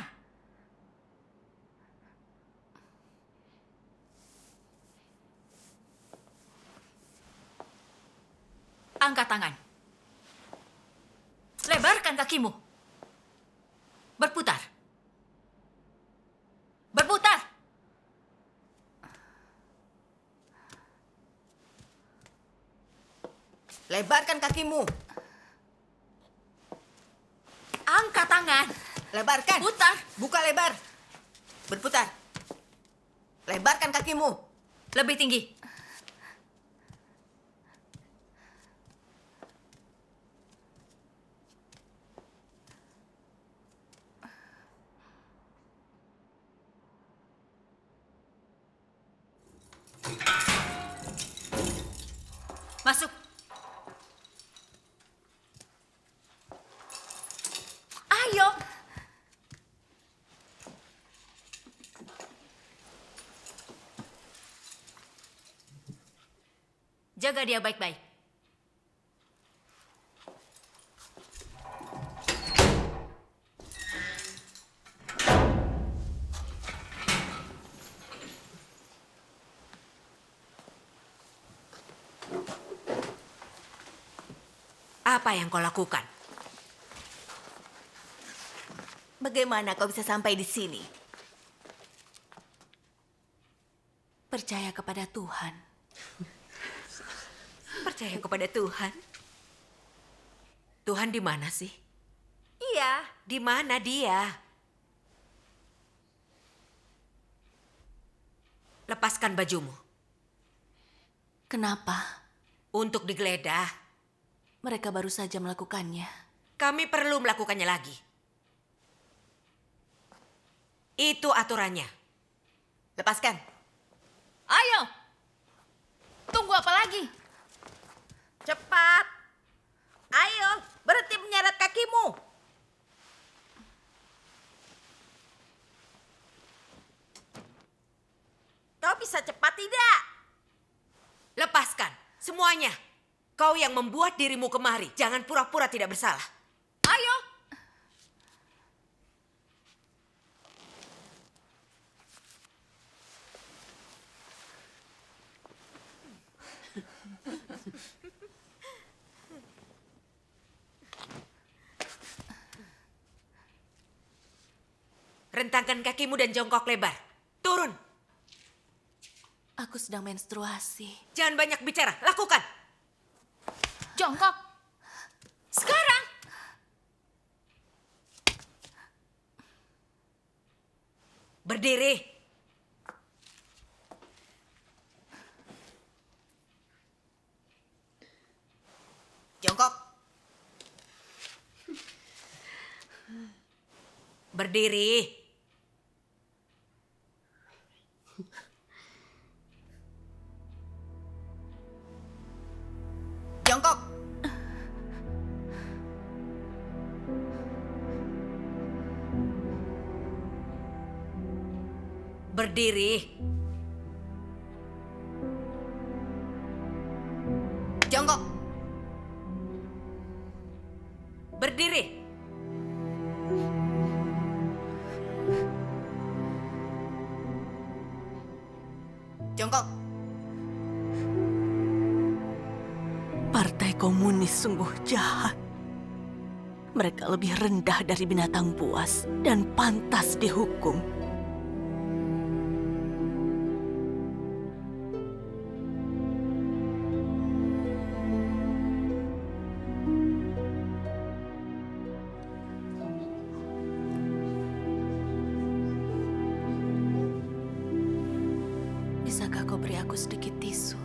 Angkat tangan. Lebarkan kakimu. Berputar. Berputar. Lebarkan kakimu. Angkat tangan. Lebarkan. Putar. Buka lebar. Berputar. Lebarkan kakimu. Lebih tinggi. Masuk. Ayo. Jaga dia baik-baik. Apa yang kau lakukan? Bagaimana kau bisa sampai di sini? Percaya kepada Tuhan. Percaya kepada Tuhan? Tuhan di mana sih? Iya. Di mana dia? Lepaskan bajumu. Kenapa? Untuk digeledah. Mereka baru saja melakukannya. Kami perlu melakukannya lagi. Itu aturannya. Lepaskan. Ayo. Tunggu apa lagi? Cepat. Ayo, berhenti menyeret kakimu. Kau bisa cepat tidak? Lepaskan semuanya. Kau yang membuat dirimu kemari. Jangan pura-pura tidak bersalah. Ayo. Rentangkan kakimu dan jongkok lebar. Turun. Aku sedang menstruasi. Jangan banyak bicara. Lakukan. Jongkok. Sekarang. Berdiri. Jongkok. Berdiri. Jongkok. Berdiri. Jongkok. Berdiri. Jongkok. Partai Komunis sungguh jahat. Mereka lebih rendah dari binatang buas dan pantas dihukum. Bisakah kau beri aku sedikit tisu?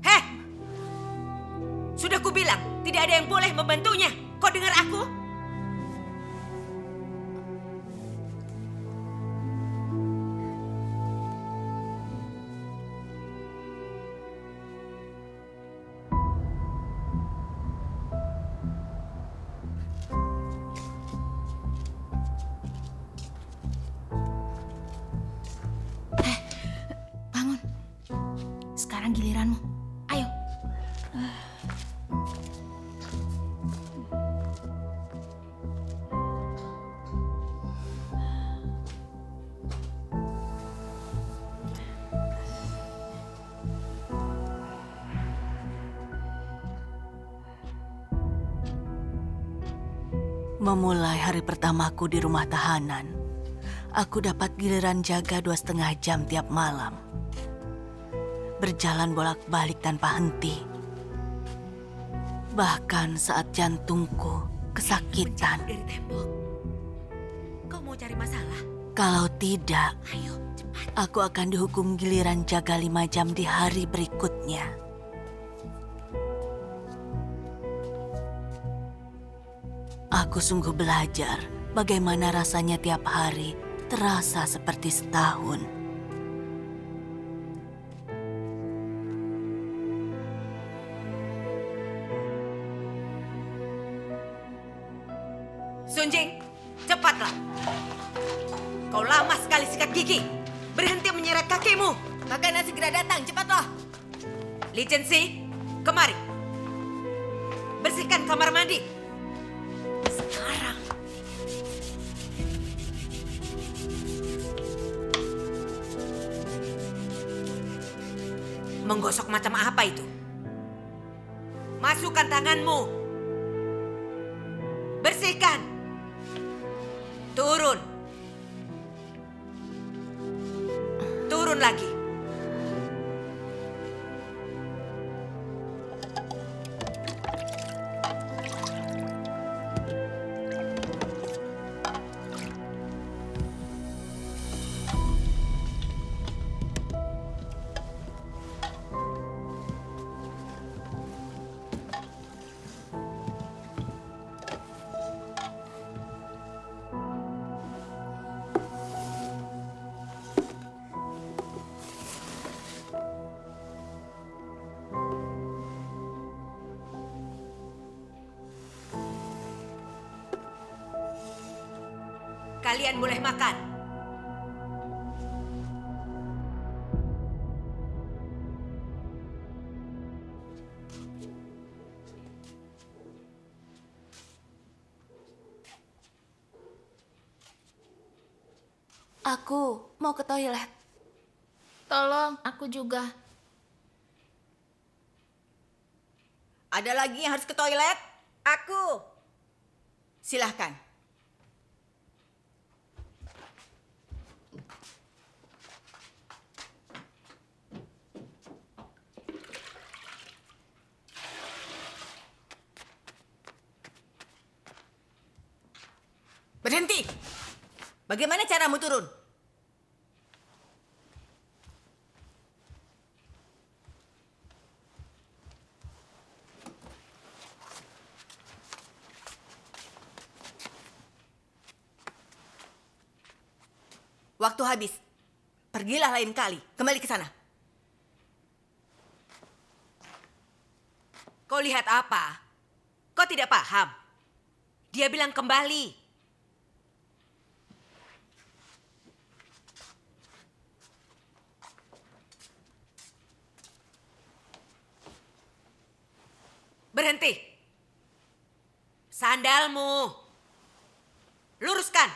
Heh! Sudah kubilang, tidak ada yang boleh membantunya. Kau dengar aku? Bangun. Sekarang giliranmu. Ayo. Memulai hari pertamaku di rumah tahanan, aku dapat giliran jaga 2,5 jam tiap malam. Berjalan bolak-balik tanpa henti. Bahkan saat jantungku kesakitan. Dari tembok. Kau mau cari masalah? Kalau tidak, aku akan dihukum giliran jaga 5 jam di hari berikutnya. Aku sungguh belajar bagaimana rasanya tiap hari terasa seperti setahun. Sunjing, cepatlah. Kau lama sekali sikat gigi. Berhenti menyeret kakimu. Makanan segera datang, cepatlah. Li Zhenxi, kemari. Bersihkan kamar mandi. Sekarang. Menggosok macam apa itu? Masukkan tanganmu. Bersihkan. Turun. Turun lagi. Kalian boleh makan. Aku mau ke toilet. Tolong, aku juga. Ada lagi yang harus ke toilet? Aku. Silahkan. Berhenti. Bagaimana caramu turun? Waktu habis. Pergilah lain kali. Kembali ke sana. Kau lihat apa? Kau tidak paham. Dia bilang kembali. Berhenti. Sandalmu. Luruskan.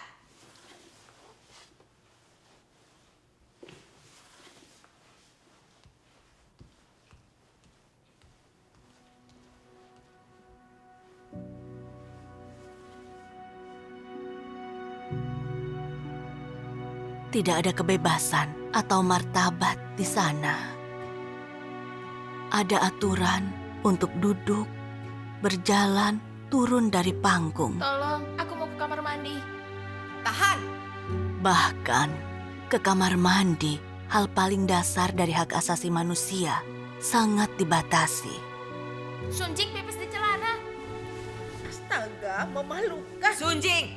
Tidak ada kebebasan atau martabat di sana. Ada aturan untuk duduk, berjalan, turun dari panggung. Tolong, aku mau ke kamar mandi. Tahan. Bahkan ke kamar mandi, hal paling dasar dari hak asasi manusia, sangat dibatasi. Sunjing pipis di celana. Astaga, memalukan. Sunjing,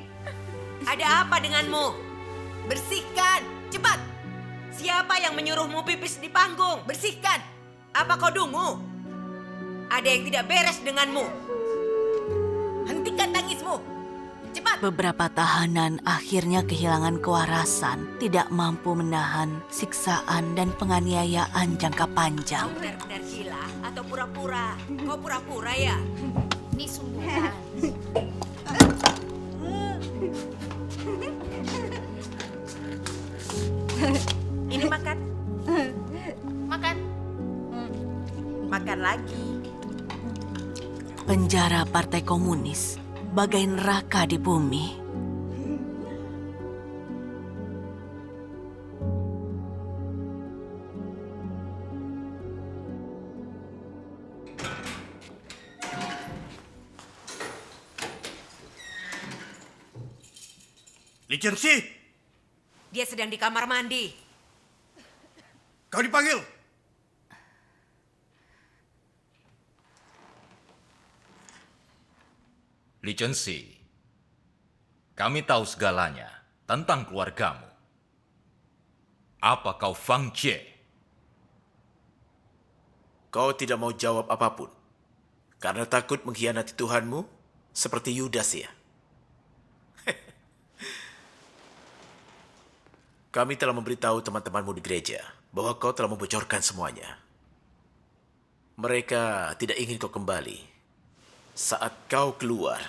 ada apa denganmu? Bersihkan, cepat. Siapa yang menyuruhmu pipis di panggung? Bersihkan. Apa kau dungu? Ada yang tidak beres denganmu. Hentikan tangismu. Cepat. Beberapa tahanan akhirnya kehilangan kewarasan, tidak mampu menahan siksaan dan penganiayaan jangka panjang. Kau benar-benar gila atau pura-pura? Kau pura-pura ya? Ini sungguhan. Ini makan. Makan. Makan lagi. Penjara Partai Komunis, bagai neraka di bumi. Licensi, Dia sedang di kamar mandi. kau dipanggil. Licensi, kami tahu segalanya tentang keluargamu. Apa kau Fang Jie? Kau tidak mau jawab apapun karena takut mengkhianati Tuhanmu seperti Yudas ya. Kami telah memberitahu teman-temanmu di gereja bahwa kau telah membocorkan semuanya. Mereka tidak ingin kau kembali. Saat kau keluar,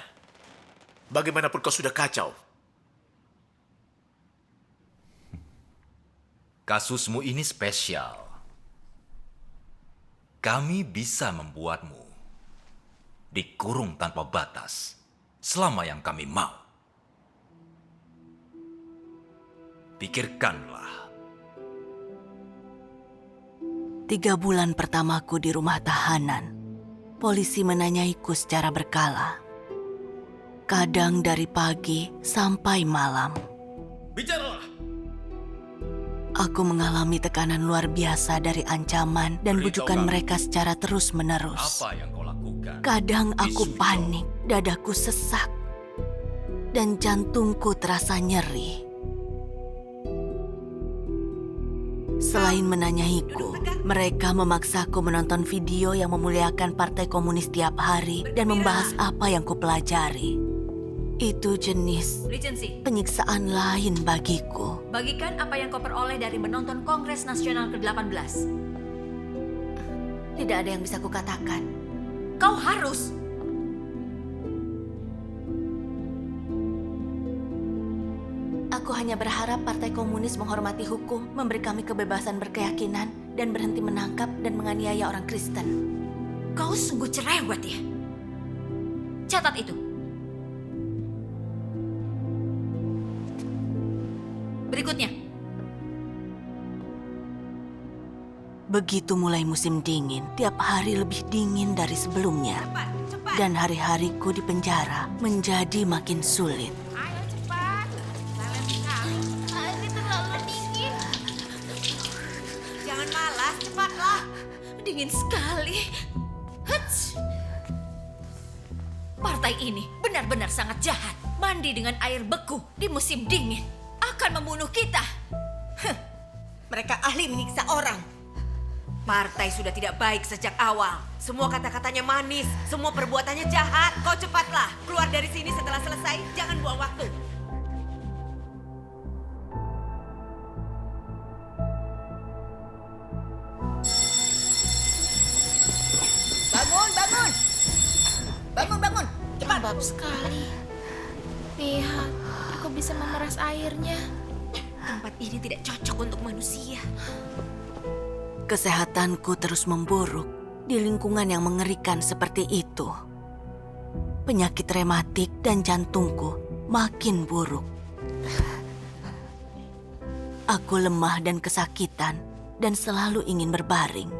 bagaimanapun kau sudah kacau. Kasusmu ini spesial. Kami bisa membuatmu dikurung tanpa batas selama yang kami mau. Pikirkanlah. 3 bulan pertamaku di rumah tahanan, polisi menanyaiku secara berkala. Kadang dari pagi sampai malam. Bicaralah. Aku mengalami tekanan luar biasa dari ancaman dan bujukan mereka secara terus-menerus. Apa yang kau lakukan? Kadang aku panik, dadaku sesak, dan jantungku terasa nyeri. Selain menanyaiku, mereka memaksaku menonton video yang memuliakan Partai Komunis tiap hari dan membahas apa yang kupelajari. Itu jenis Licensi, penyiksaan lain bagiku. bagikan apa yang kau peroleh dari menonton Kongres Nasional ke-18. Tidak ada yang bisa kukatakan. Kau harus. Aku hanya berharap Partai Komunis menghormati hukum, memberi kami kebebasan berkeyakinan, dan berhenti menangkap dan menganiaya orang Kristen. Kau sungguh cerewet ya. Catat itu. Berikutnya. Begitu mulai musim dingin, tiap hari lebih dingin dari sebelumnya. Dan hari-hariku di penjara menjadi makin sulit. Ini terlalu dingin. Jangan malas, cepatlah. Dingin sekali. Huts. Partai ini benar-benar sangat jahat. Mandi dengan air beku di musim dingin akan membunuh kita. Mereka ahli menyiksa orang. Partai sudah tidak baik sejak awal. Semua kata-katanya manis, semua perbuatannya jahat. Kau cepatlah keluar dari sini setelah selesai. Jangan buang waktu. Bangun! Bangun! Cepat! Lembab sekali. Lihat, aku bisa memeras airnya. Tempat ini tidak cocok untuk manusia. Kesehatanku terus memburuk di lingkungan yang mengerikan seperti itu. Penyakit rematik dan jantungku makin buruk. Aku lemah dan kesakitan dan selalu ingin berbaring.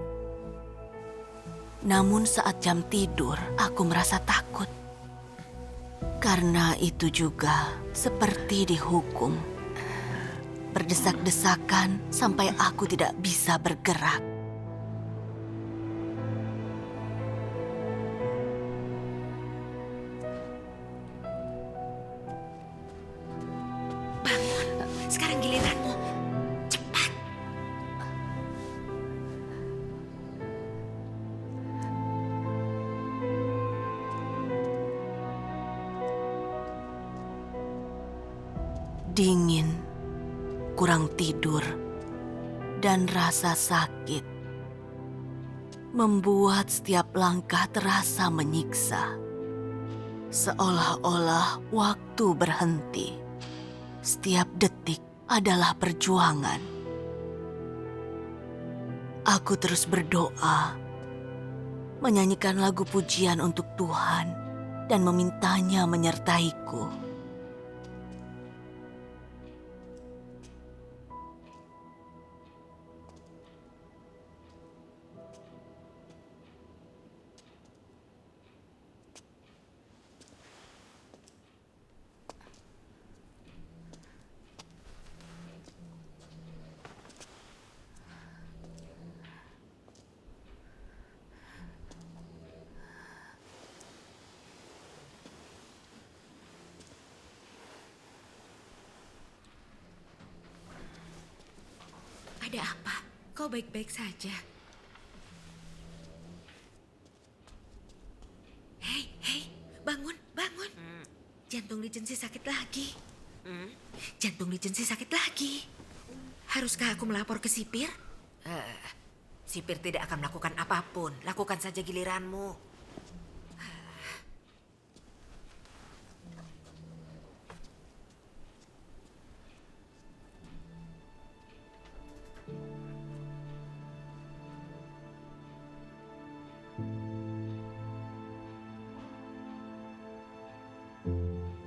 Namun saat jam tidur, aku merasa takut. Karena itu juga seperti dihukum. Berdesak-desakan sampai aku tidak bisa bergerak. Bangun, sekarang giliranmu. Cepat. Dingin, kurang tidur, dan rasa sakit membuat setiap langkah terasa menyiksa. Seolah-olah waktu berhenti. Setiap detik adalah perjuangan. Aku terus berdoa, menyanyikan lagu pujian untuk Tuhan, dan memintanya menyertaiku. Ada apa? Kau baik-baik saja. Hei, bangun. Jantung Licensi sakit lagi. Jantung Licensi sakit lagi. Haruskah aku melapor ke sipir? Sipir tidak akan melakukan apapun. Lakukan saja giliranmu.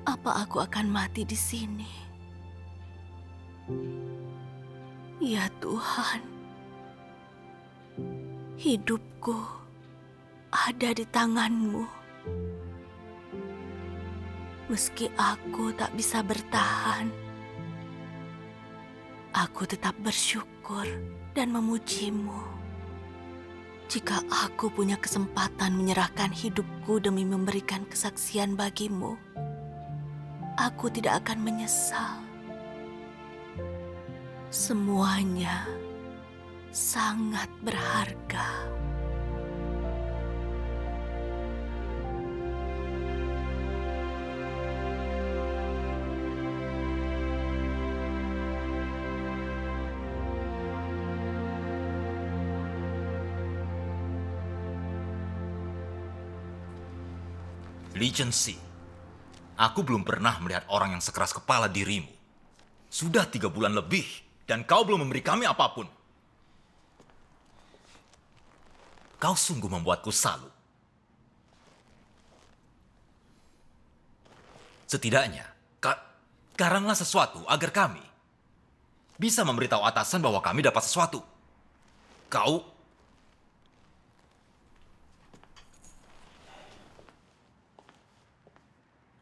Apa aku akan mati di sini? Ya Tuhan, hidupku ada di tangan-Mu. Meski aku tak bisa bertahan, aku tetap bersyukur dan memuji-Mu. Jika aku punya kesempatan menyerahkan hidupku demi memberikan kesaksian bagi-Mu, aku tidak akan menyesal. Semuanya sangat berharga. Licensi, aku belum pernah melihat orang yang sekeras kepala dirimu. Sudah 3 bulan lebih, dan kau belum memberi kami apapun. Kau sungguh membuatku salut. Setidaknya, karanglah sesuatu agar kami bisa memberitahu atasan bahwa kami dapat sesuatu.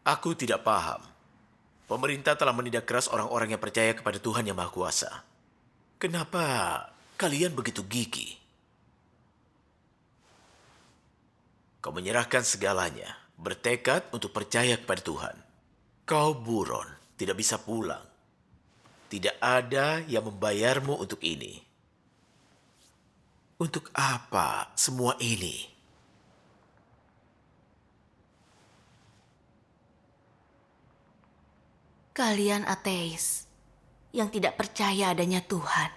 Aku tidak paham. Pemerintah telah menindak keras orang-orang yang percaya kepada Tuhan Yang Maha Kuasa. Kenapa kalian begitu gigih? Kau menyerahkan segalanya, bertekad untuk percaya kepada Tuhan. Kau buron, tidak bisa pulang. Tidak ada yang membayarmu untuk ini. Untuk apa semua ini? Kalian ateis yang tidak percaya adanya Tuhan,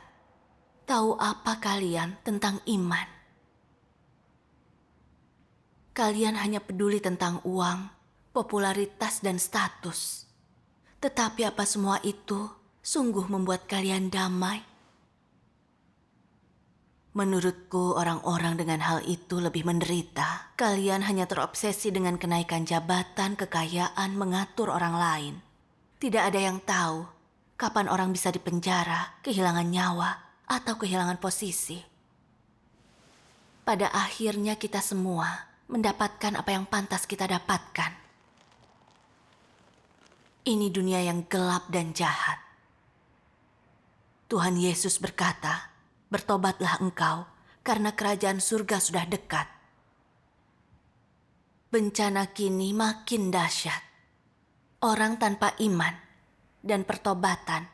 tahu apa kalian tentang iman? Kalian hanya peduli tentang uang, popularitas, dan status. Tetapi apa semua itu sungguh membuat kalian damai? Menurutku, orang-orang dengan hal itu lebih menderita. Kalian hanya terobsesi dengan kenaikan jabatan, kekayaan, mengatur orang lain. Tidak ada yang tahu kapan orang bisa dipenjara, kehilangan nyawa, atau kehilangan posisi. Pada akhirnya kita semua mendapatkan apa yang pantas kita dapatkan. Ini dunia yang gelap dan jahat. Tuhan Yesus berkata, "Bertobatlah engkau, karena kerajaan surga sudah dekat." Bencana kini makin dahsyat. Orang tanpa iman dan pertobatan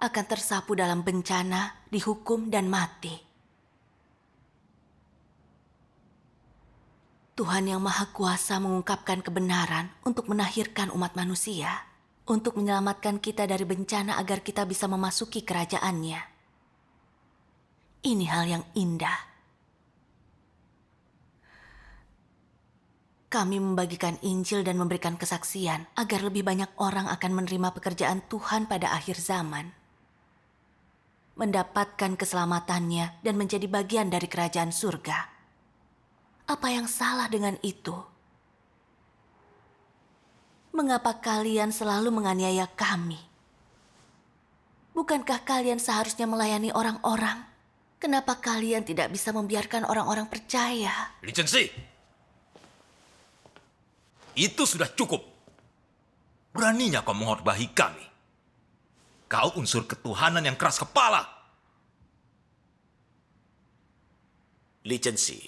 akan tersapu dalam bencana, dihukum, dan mati. Tuhan Yang Maha Kuasa mengungkapkan kebenaran untuk menahirkan umat manusia, untuk menyelamatkan kita dari bencana agar kita bisa memasuki kerajaan-Nya. Ini hal yang indah. Kami membagikan Injil dan memberikan kesaksian agar lebih banyak orang akan menerima pekerjaan Tuhan pada akhir zaman, mendapatkan keselamatannya dan menjadi bagian dari kerajaan surga. Apa yang salah dengan itu? Mengapa kalian selalu menganiaya kami? Bukankah kalian seharusnya melayani orang-orang? Kenapa kalian tidak bisa membiarkan orang-orang percaya? Licensi! Itu sudah cukup. Beraninya kau mengorbahi kami. Kau unsur ketuhanan yang keras kepala. Licensi,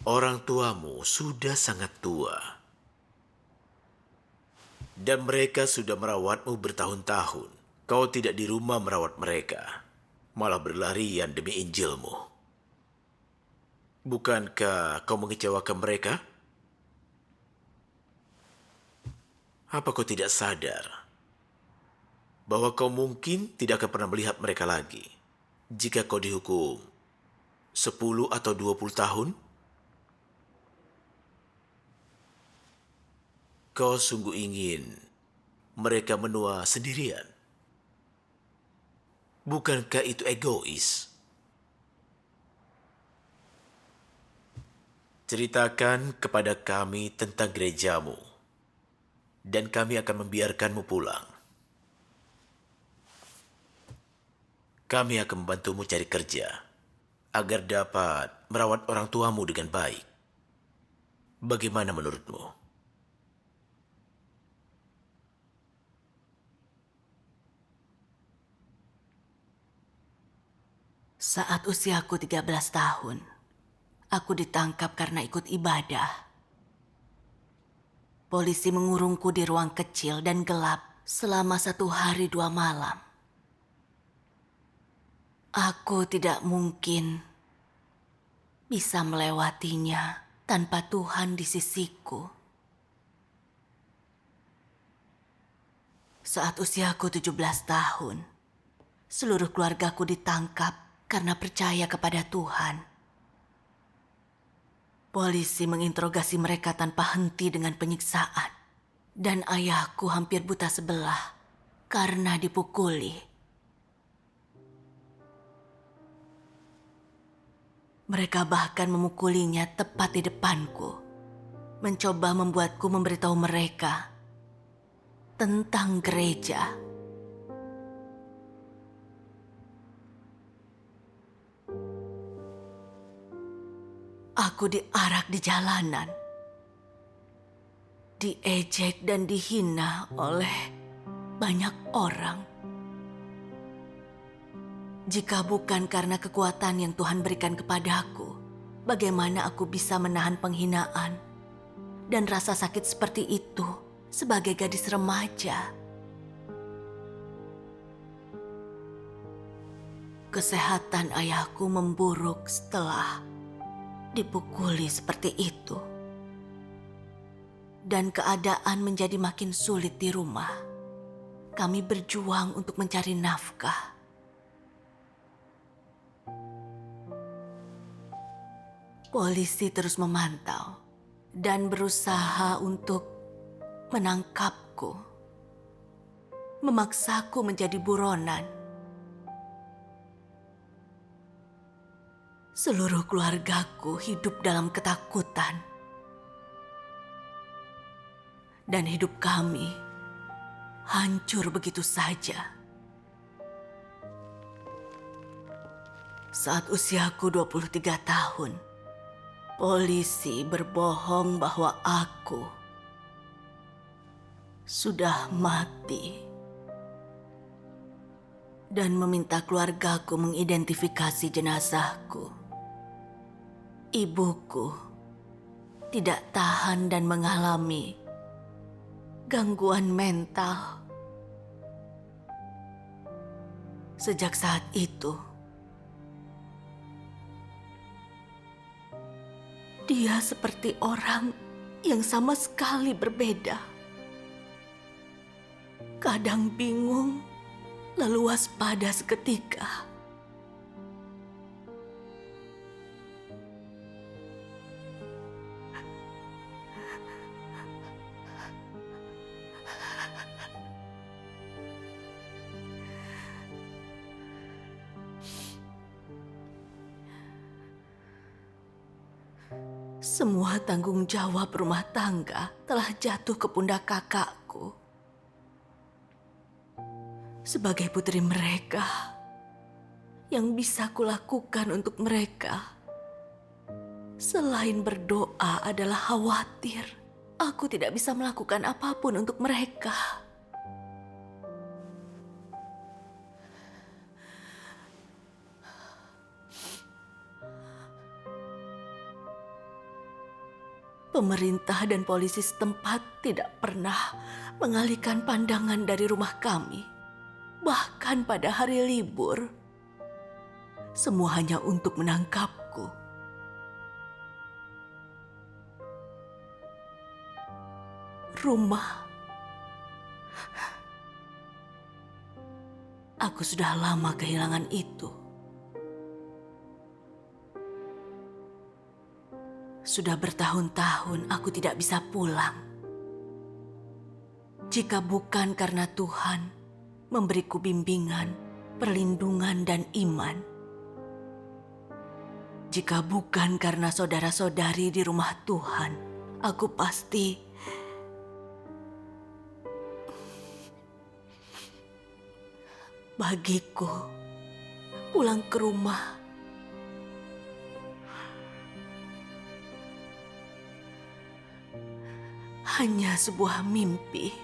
orang tuamu sudah sangat tua. Dan mereka sudah merawatmu bertahun-tahun. Kau tidak di rumah merawat mereka, malah berlarian demi Injilmu. Bukankah kau mengecewakan mereka? Apa kau tidak sadar bahwa kau mungkin tidak akan pernah melihat mereka lagi jika kau dihukum 10 atau 20 tahun? Kau sungguh ingin mereka menua sendirian? Bukankah itu egois? Ceritakan kepada kami tentang gerejamu, dan kami akan membiarkanmu pulang. Kami akan membantumu cari kerja, agar dapat merawat orang tuamu dengan baik. Bagaimana menurutmu? Saat usiaku 13 tahun, aku ditangkap karena ikut ibadah. Polisi mengurungku di ruang kecil dan gelap selama 1 hari 2 malam. Aku tidak mungkin bisa melewatinya tanpa Tuhan di sisiku. Saat usiaku 17 tahun, seluruh keluargaku ditangkap karena percaya kepada Tuhan. Polisi menginterogasi mereka tanpa henti dengan penyiksaan, dan ayahku hampir buta sebelah karena dipukuli. Mereka bahkan memukulinya tepat di depanku, mencoba membuatku memberitahu mereka tentang gereja. Aku diarak di jalanan, diejek dan dihina oleh banyak orang. Jika bukan karena kekuatan yang Tuhan berikan kepadaku, bagaimana aku bisa menahan penghinaan dan rasa sakit seperti itu sebagai gadis remaja? Kesehatan ayahku memburuk setelah dipukuli seperti itu. Dan keadaan menjadi makin sulit di rumah. Kami berjuang untuk mencari nafkah. Polisi terus memantau dan berusaha untuk menangkapku. Memaksaku menjadi buronan. Seluruh keluargaku hidup dalam ketakutan. Dan hidup kami hancur begitu saja. Saat usiaku 23 tahun, polisi berbohong bahwa aku sudah mati. Dan meminta keluargaku mengidentifikasi jenazahku. Ibuku tidak tahan dan mengalami gangguan mental. Sejak saat itu, dia seperti orang yang sama sekali berbeda. Kadang bingung, lalu waspada seketika. Semua tanggung jawab rumah tangga telah jatuh ke pundak kakakku. Sebagai putri mereka, yang bisa kulakukan untuk mereka selain berdoa adalah khawatir aku tidak bisa melakukan apapun untuk mereka. Pemerintah dan polisi setempat tidak pernah mengalihkan pandangan dari rumah kami. bahkan pada hari libur. Semua hanya untuk menangkapku. Rumah. Aku sudah lama kehilangan itu. Sudah bertahun-tahun aku tidak bisa pulang. Jika bukan karena Tuhan memberiku bimbingan, perlindungan, dan iman. Jika bukan karena saudara-saudari di rumah Tuhan, aku pasti bagiku pulang ke rumah hanya sebuah mimpi.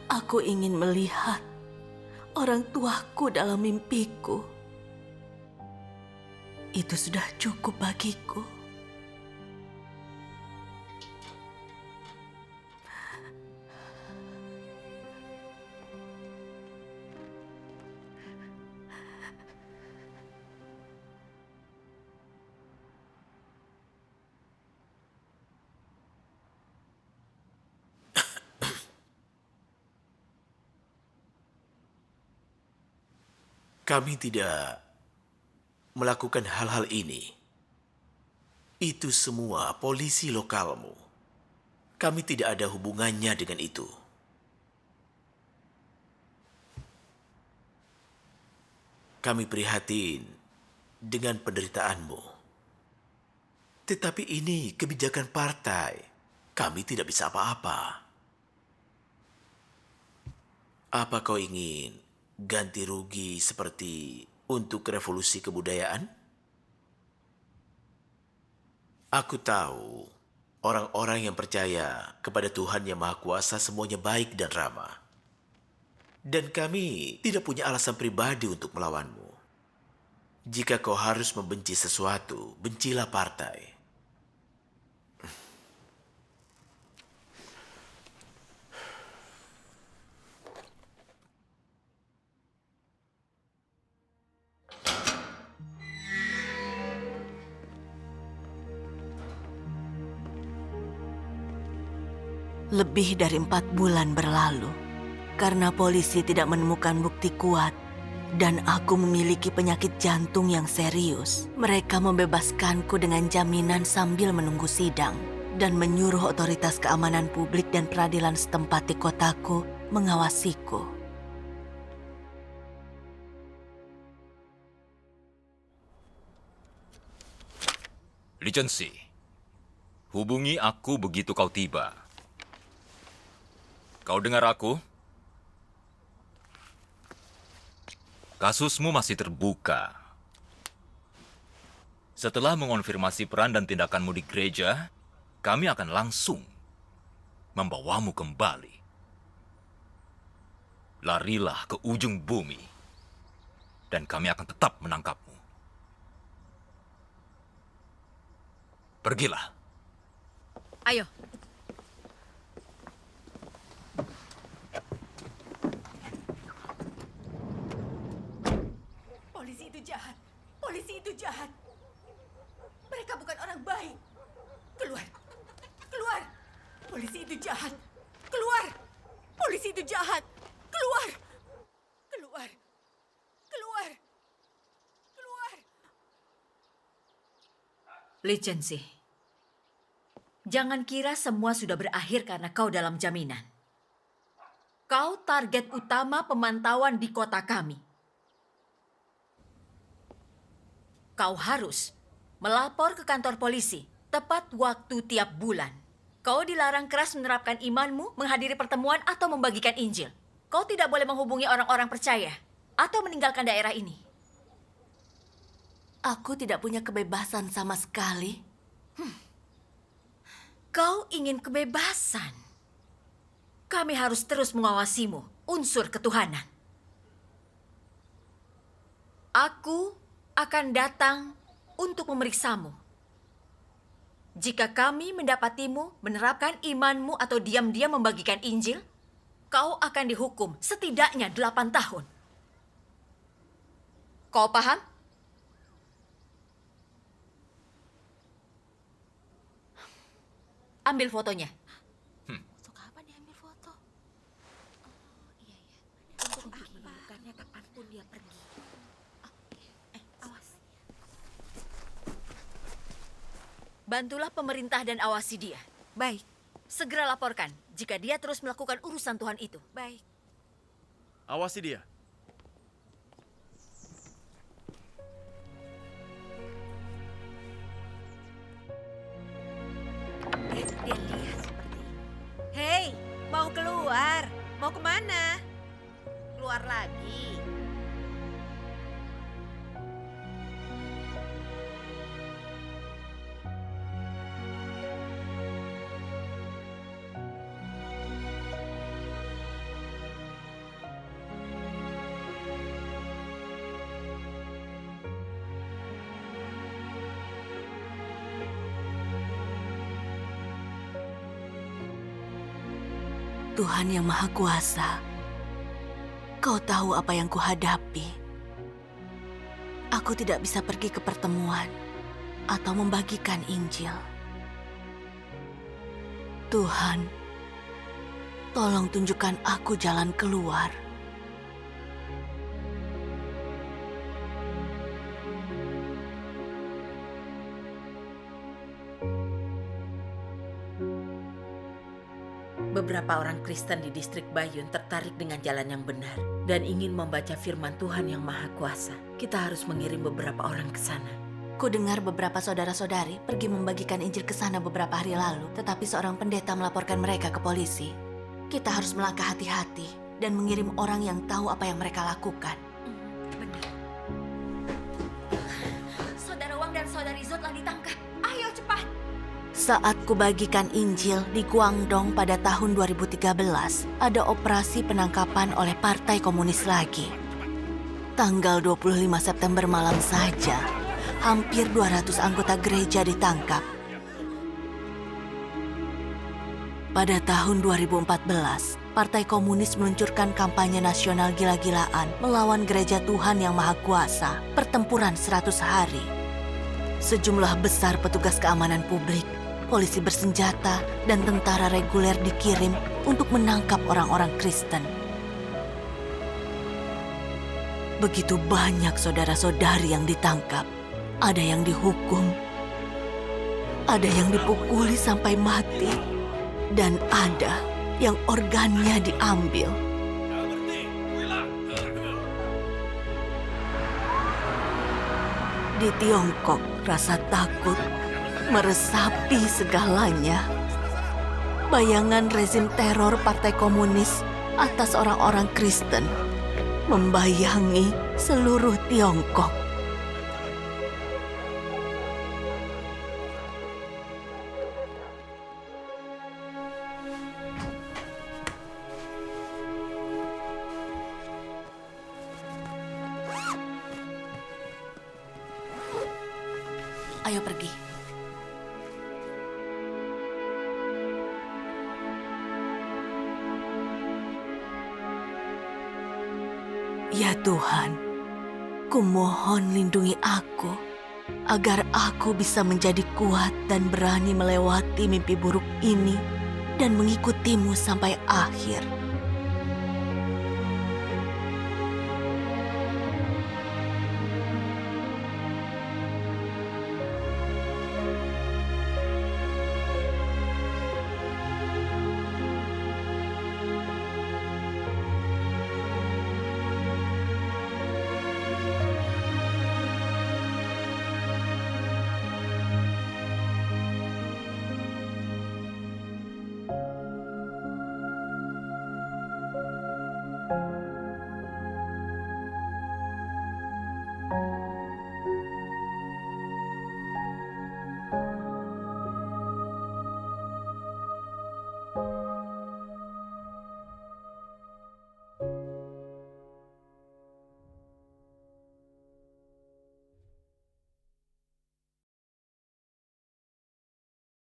Aku ingin melihat orang tuaku dalam mimpiku. Itu sudah cukup bagiku. Kami tidak melakukan hal-hal ini. Itu semua polisi lokalmu. Kami tidak ada hubungannya dengan itu. Kami prihatin dengan penderitaanmu. Tetapi ini kebijakan partai. Kami tidak bisa apa-apa. Apa kau ingin ganti rugi seperti untuk revolusi kebudayaan? Aku tahu orang-orang yang percaya kepada Tuhan Yang Maha Kuasa semuanya baik dan ramah. Dan kami tidak punya alasan pribadi untuk melawanmu. Jika kau harus membenci sesuatu, bencilah partai. Lebih dari 4 bulan berlalu, karena polisi tidak menemukan bukti kuat dan aku memiliki penyakit jantung yang serius. Mereka membebaskanku dengan jaminan sambil menunggu sidang dan menyuruh otoritas keamanan publik dan peradilan setempat di kotaku mengawasiku. Licensi, hubungi aku begitu kau tiba. Kau dengar aku? Kasusmu masih terbuka. Setelah mengonfirmasi peran dan tindakanmu di gereja, kami akan langsung membawamu kembali. Larilah ke ujung bumi, dan kami akan tetap menangkapmu. Pergilah. Ayo. Polisi itu jahat. Polisi itu jahat. Mereka bukan orang baik. Keluar. Keluar. Polisi itu jahat. Keluar. Polisi itu jahat. Keluar. Keluar. Keluar. Keluar. Licensi. Jangan kira semua sudah berakhir karena kau dalam jaminan. Kau target utama pemantauan di kota kami. Kau harus melapor ke kantor polisi tepat waktu tiap bulan. Kau dilarang keras menerapkan imanmu, menghadiri pertemuan, atau membagikan Injil. Kau tidak boleh menghubungi orang-orang percaya atau meninggalkan daerah ini. Aku tidak punya kebebasan sama sekali. Kau ingin kebebasan. Kami harus terus mengawasimu, unsur ketuhanan. Aku akan datang untuk memeriksamu. Jika kami mendapatimu menerapkan imanmu atau diam-diam membagikan Injil, kau akan dihukum setidaknya 8 tahun. Kau paham? Ambil fotonya. Untuk apa dia ambil foto? Iya. Untuk menemukannya kapanpun dia pergi. Awas. Bantulah pemerintah dan awasi dia. Baik. Segera laporkan jika dia terus melakukan urusan Tuhan itu. Baik. Awasi dia. Dia lihat seperti ini. Hei, mau keluar? Mau kemana? Keluar lagi. Tuhan yang Maha Kuasa, Kau tahu apa yang kuhadapi. Aku tidak bisa pergi ke pertemuan atau membagikan Injil. Tuhan, tolong tunjukkan aku jalan keluar. Beberapa orang Kristen di distrik Bayun tertarik dengan jalan yang benar dan ingin membaca firman Tuhan yang Maha Kuasa. Kita harus mengirim beberapa orang ke sana. Ku dengar beberapa saudara-saudari pergi membagikan Injil ke sana beberapa hari lalu, tetapi seorang pendeta melaporkan mereka ke polisi. Kita harus melangkah hati-hati dan mengirim orang yang tahu apa yang mereka lakukan. Benar. Saudara Wang dan saudari Zo telah ditangkap. Ayo cepat. Saat kubagikan Injil di Guangdong pada tahun 2013, ada operasi penangkapan oleh Partai Komunis lagi. Tanggal 25 September malam saja, hampir 200 anggota gereja ditangkap. Pada tahun 2014, Partai Komunis meluncurkan kampanye nasional gila-gilaan melawan Gereja Tuhan Yang Maha Kuasa, pertempuran 100 hari. Sejumlah besar petugas keamanan publik, polisi bersenjata, dan tentara reguler dikirim untuk menangkap orang-orang Kristen. Begitu banyak saudara-saudari yang ditangkap. Ada yang dihukum, ada yang dipukuli sampai mati, dan ada yang organnya diambil. Di Tiongkok, rasa takut meresapi segalanya. Bayangan rezim teror Partai Komunis atas orang-orang Kristen membayangi seluruh Tiongkok. Ayo pergi. Ya Tuhan, kumohon lindungi aku, agar aku bisa menjadi kuat dan berani melewati mimpi buruk ini dan mengikutimu sampai akhir.